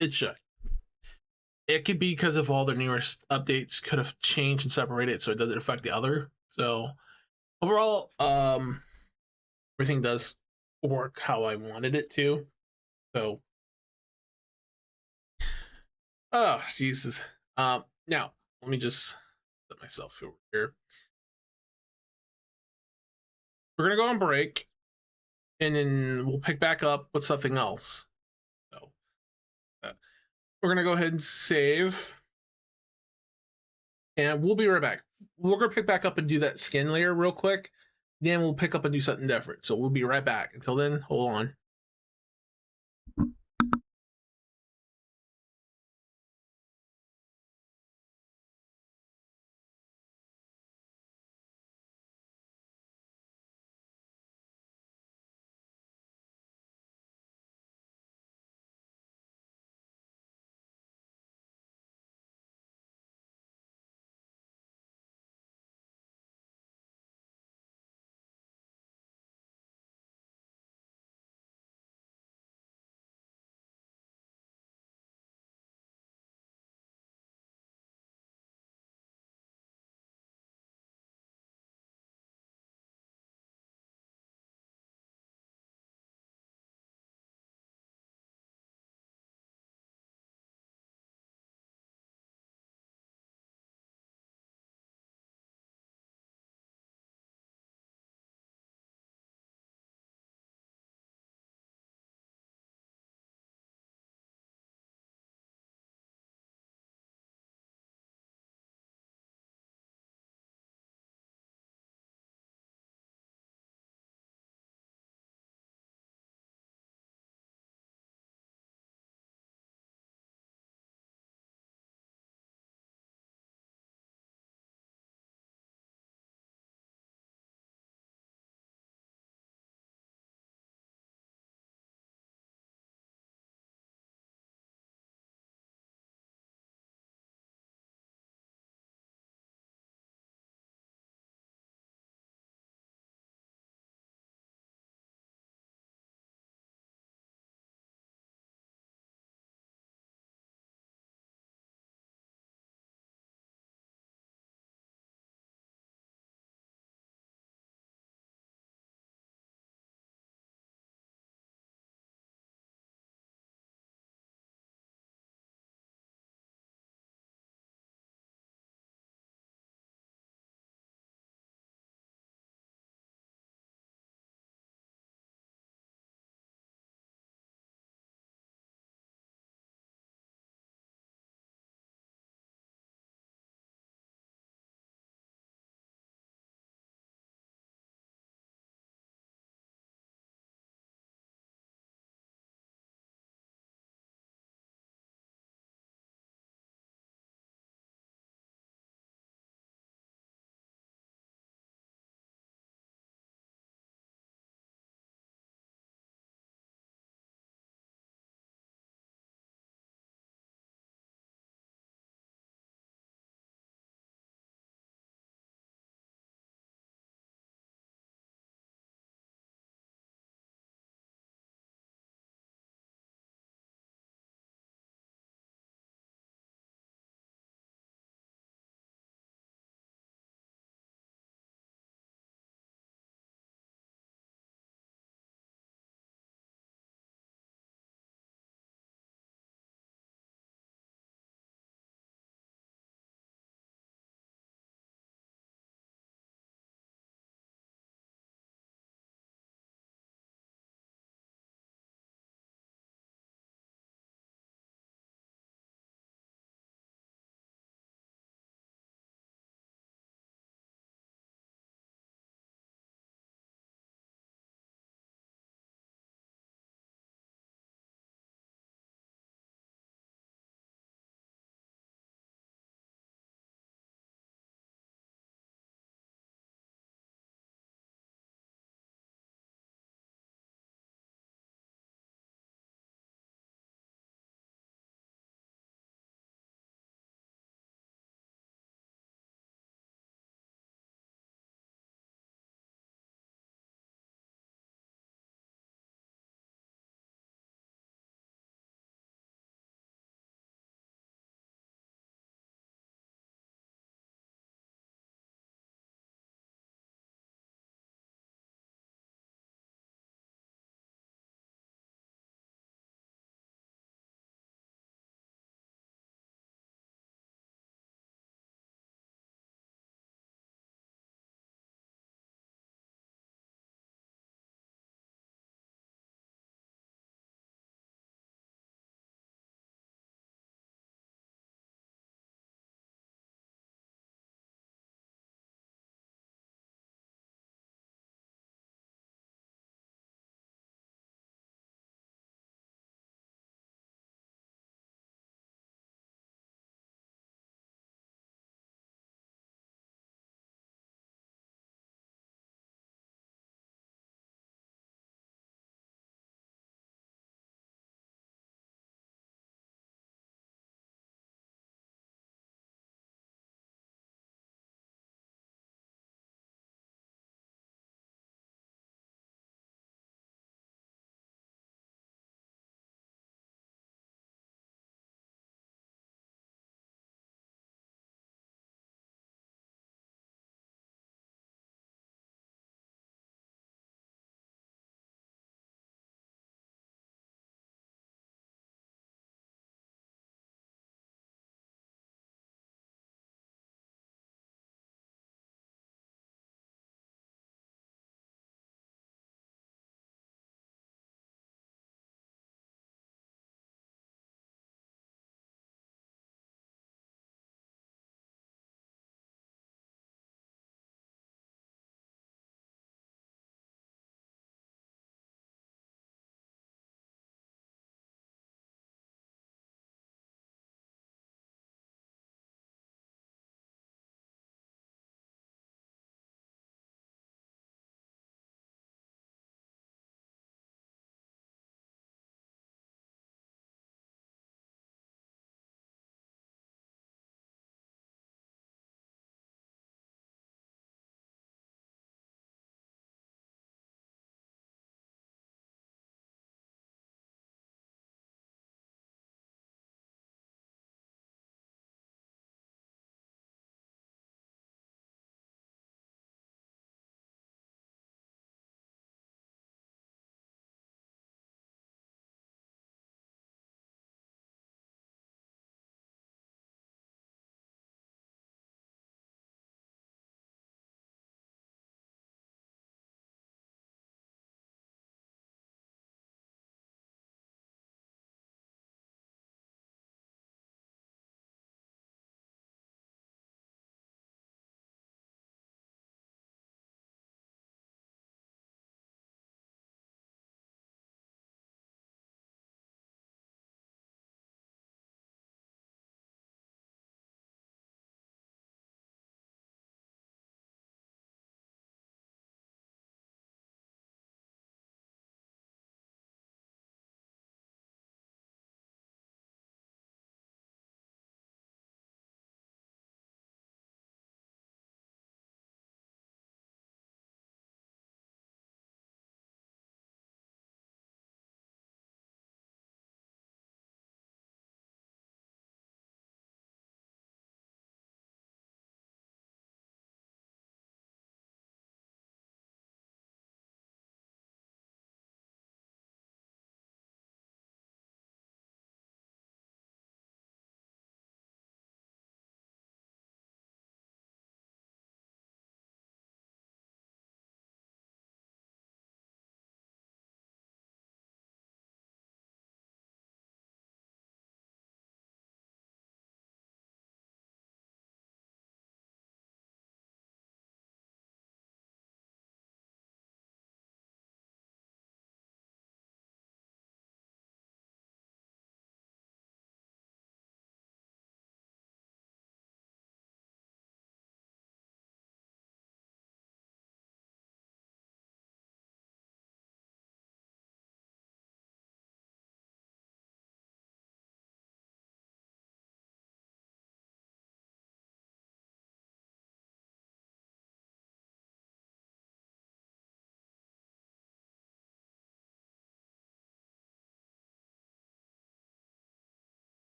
it should. It could be because of all the newer updates could have changed and separated, so it doesn't affect the other. So overall, everything does work how I wanted it to. So, oh Jesus. Now let me just set myself over here. We're gonna go on break, and then we'll pick back up with something else. So we're gonna go ahead and save, and we'll be right back. We're gonna pick back up and do that skin layer real quick. Then we'll pick up and do something different. So we'll be right back. Until then, hold on.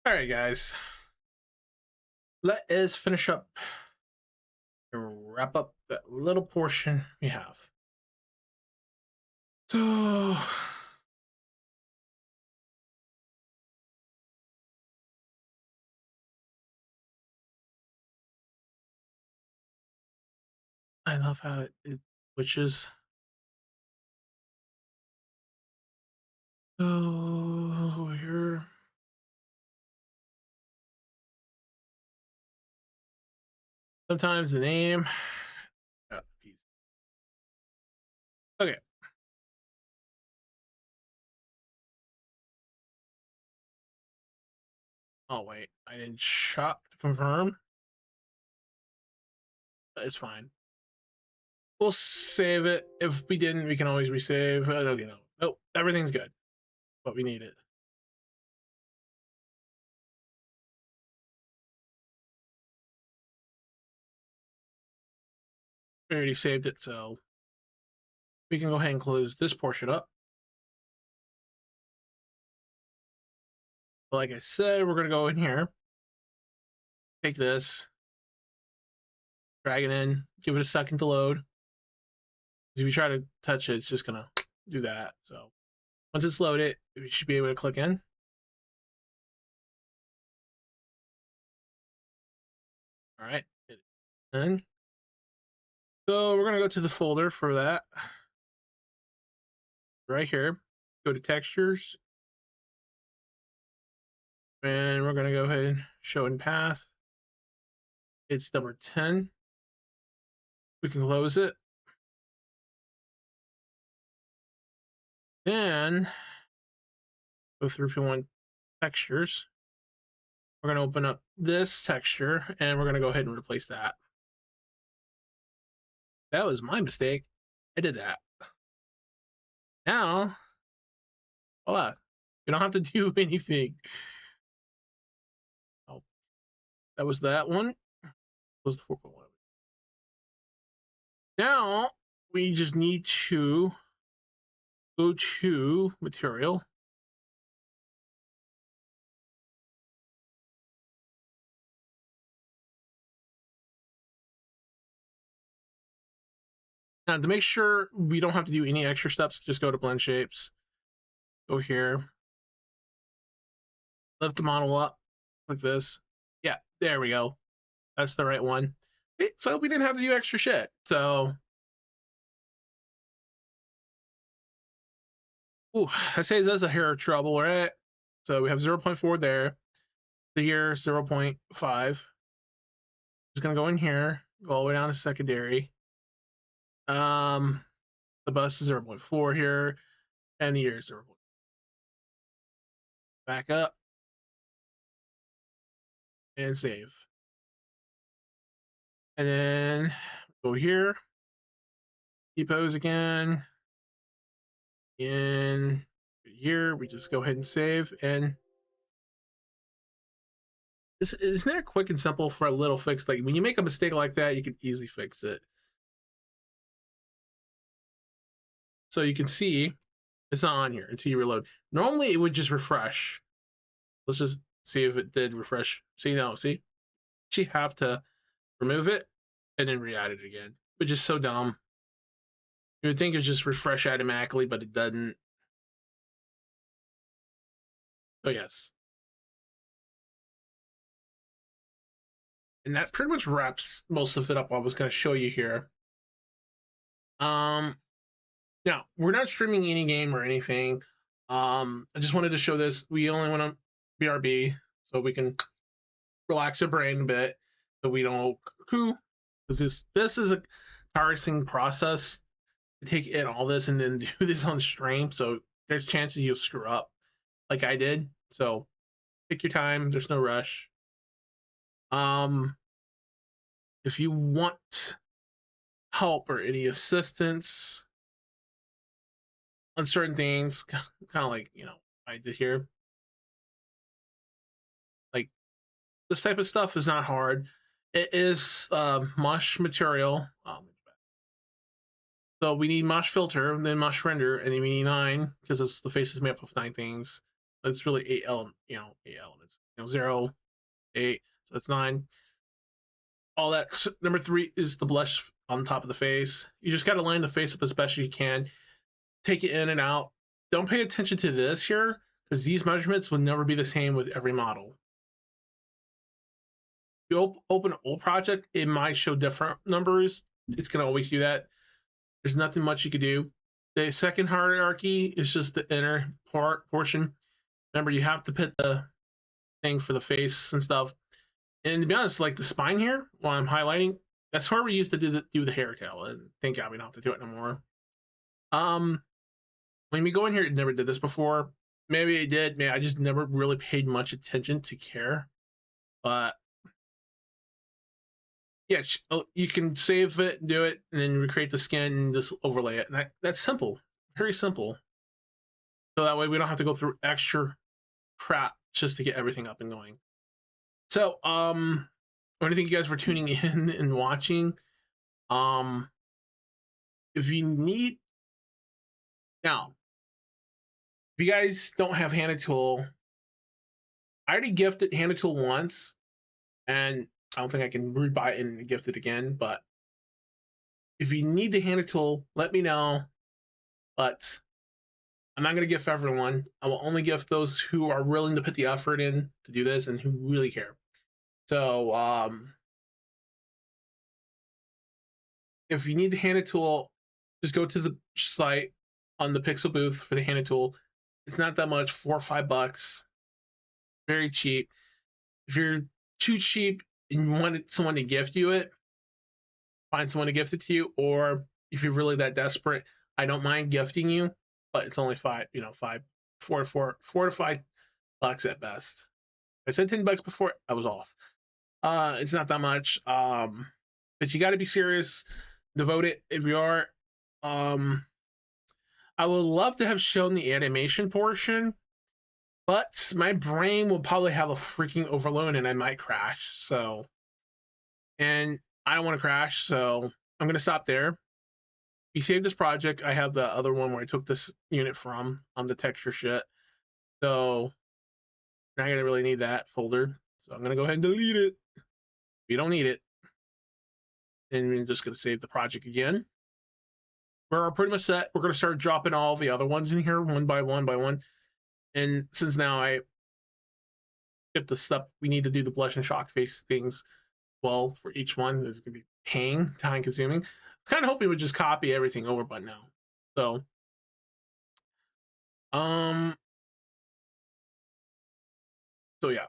All right, guys. Let us finish up and wrap up that little portion we have. So, I love how it switches. So here. Sometimes the name. Okay. Oh wait, I didn't shop to confirm. It's fine. We'll save it. If we didn't, we can always resave. Nope, everything's good. But we need it. We already saved it, so we can go ahead and close this portion up. But like I said, we're gonna go in here, take this, drag it in, give it a second to load. If you try to touch it, it's just gonna do that. So once it's loaded, we should be able to click in. All right, and so we're gonna go to the folder for that. Right here, go to textures, and we're gonna go ahead and show in path. It's number 10. We can close it. Then go through if you want textures. We're gonna open up this texture and we're gonna go ahead and replace that. That was my mistake. I did that. Now, voila, you don't have to do anything. Oh, that was that one. Was the 4.1. Now we just need to go to material. Now to make sure we don't have to do any extra steps, just go to blend shapes. Go here. Lift the model up like this. Yeah, there we go. That's the right one. So we didn't have to do extra shit. So, ooh, that saves us a hair of trouble, right? So we have 0.4 there. The year 0.5. Just gonna go in here, go all the way down to secondary. The bus is 0.4 here, and the year is 0. Back up and save. And then go here, depose again. In here, we just go ahead and save. And this isn't that quick and simple for a little fix. Like when you make a mistake like that, you can easily fix it. So you can see it's not on here until you reload. Normally it would just refresh. Let's just see if it did refresh. See, no, see? You have to remove it and then re-add it again, which is so dumb. You would think it would just refresh automatically, but it doesn't. So yes. And that pretty much wraps most of it up. I was going to show you here. Now we're not streaming any game or anything. I just wanted to show this. We only went on BRB so we can relax your brain a bit, so we don't cuckoo. Because this is a tiresome process to take in all this and then do this on stream. So there's chances you'll screw up, like I did. So take your time. There's no rush. If you want help or any assistance on certain things, kind of like I did here, like this type of stuff is not hard. It is mush material. So we need mush filter, then mush render, and then we need 9 because the face is made up of 9 things. It's really 8 elements, 8 elements. 0, 8, so that's 9. All that. Number 3 is the blush on top of the face. You just got to line the face up as best as you can. Take it in and out. Don't pay attention to this here, because these measurements will never be the same with every model. You open an old project, it might show different numbers. It's going to always do that. There's nothing much you could do. The second hierarchy is just the inner portion. Remember, you have to put the thing for the face and stuff. And to be honest, like the spine here, while I'm highlighting, that's where we used to do the hair tail. And thank God we don't have to do it no more. When we go in here, it never did this before. Maybe it did. Maybe I just never really paid much attention to care. But yeah, you can save it, do it, and then recreate the skin and just overlay it. And that's simple, very simple. So that way we don't have to go through extra crap just to get everything up and going. So, I want to thank you guys for tuning in and watching. If you need, now, if you guys don't have Hand Tool, I already gifted Hand Tool once, and I don't think I can rebuy it and gift it again, but if you need the Hand Tool, let me know. But I'm not going to gift everyone. I will only gift those who are willing to put the effort in to do this and who really care. So, if you need the Hand Tool, just go to the site on the Pixel booth for the Hand Tool. It's not that much, $4 or $5. Very cheap. If you're too cheap and you want someone to gift you it, find someone to gift it to you. Or if you're really that desperate, I don't mind gifting you, but it's only $4 to $5 at best. I said $10 before, I was off. It's not that much. But you got to be serious. Devote it if you are. I would love to have shown the animation portion, but my brain will probably have a freaking overload and I might crash. So, and I don't want to crash, so I'm gonna stop there. You save this project. I have the other one where I took this unit from on the texture shit. So I'm not gonna really need that folder. So I'm gonna go ahead and delete it. We don't need it. And we're just gonna save the project again. We're pretty much set. We're gonna start dropping all the other ones in here one by one. And since now I get the stuff we need to do the blush and shock face things well for each one, it's gonna be time consuming. Kind of hoping we would just copy everything over by now. So yeah.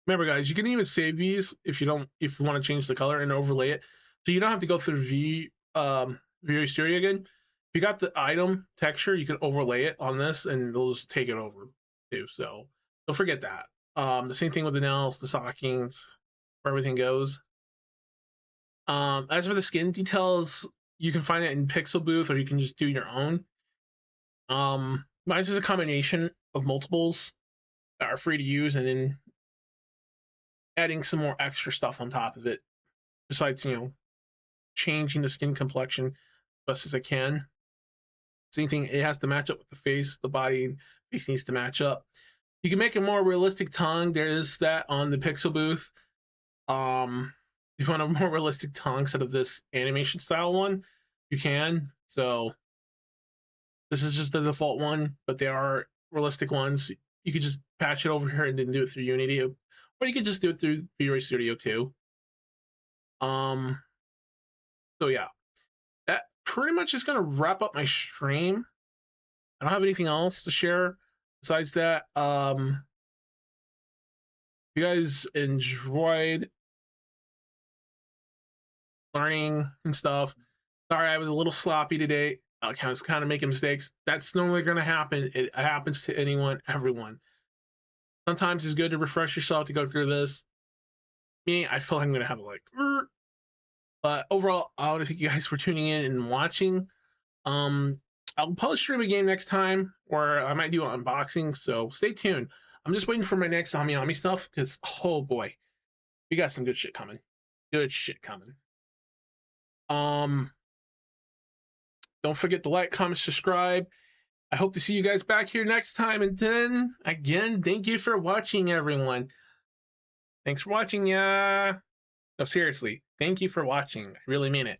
Remember guys, you can even save these if you want to change the color and overlay it. So you don't have to go through Zestiria again. If you got the item texture, you can overlay it on this and it'll just take it over too. So don't forget that. The same thing with the nails, the stockings, where everything goes. As for the skin details, you can find it in Pixel Booth or you can just do your own. Mine is a combination of multiples that are free to use and then adding some more extra stuff on top of it. Besides, changing the skin complexion as best as I can. Same thing, it has to match up with the face, the body, face needs to match up. You can make a more realistic tongue. There is that on the Pixel Booth. If you want a more realistic tongue instead of this animation style one, you can. So this is just the default one, but there are realistic ones. You could just patch it over here and then do it through Unity, or you could just do it through Visual Studio too. So yeah, that pretty much is gonna wrap up my stream. I don't have anything else to share besides that. If you guys enjoyed learning and stuff, sorry I was a little sloppy today. I was kind of making mistakes. That's normally gonna happen. It happens to anyone, everyone. Sometimes it's good to refresh yourself to go through this. Me, I feel like I'm gonna have like, but overall, I want to thank you guys for tuning in and watching. I'll probably stream a game next time, or I might do an unboxing. So stay tuned. I'm just waiting for my next Ami stuff because oh boy, we got some good shit coming. Good shit coming. Don't forget to like, comment, subscribe. I hope to see you guys back here next time. And then, again, thank you for watching, everyone. Thanks for watching, yeah. No, seriously, thank you for watching. I really mean it.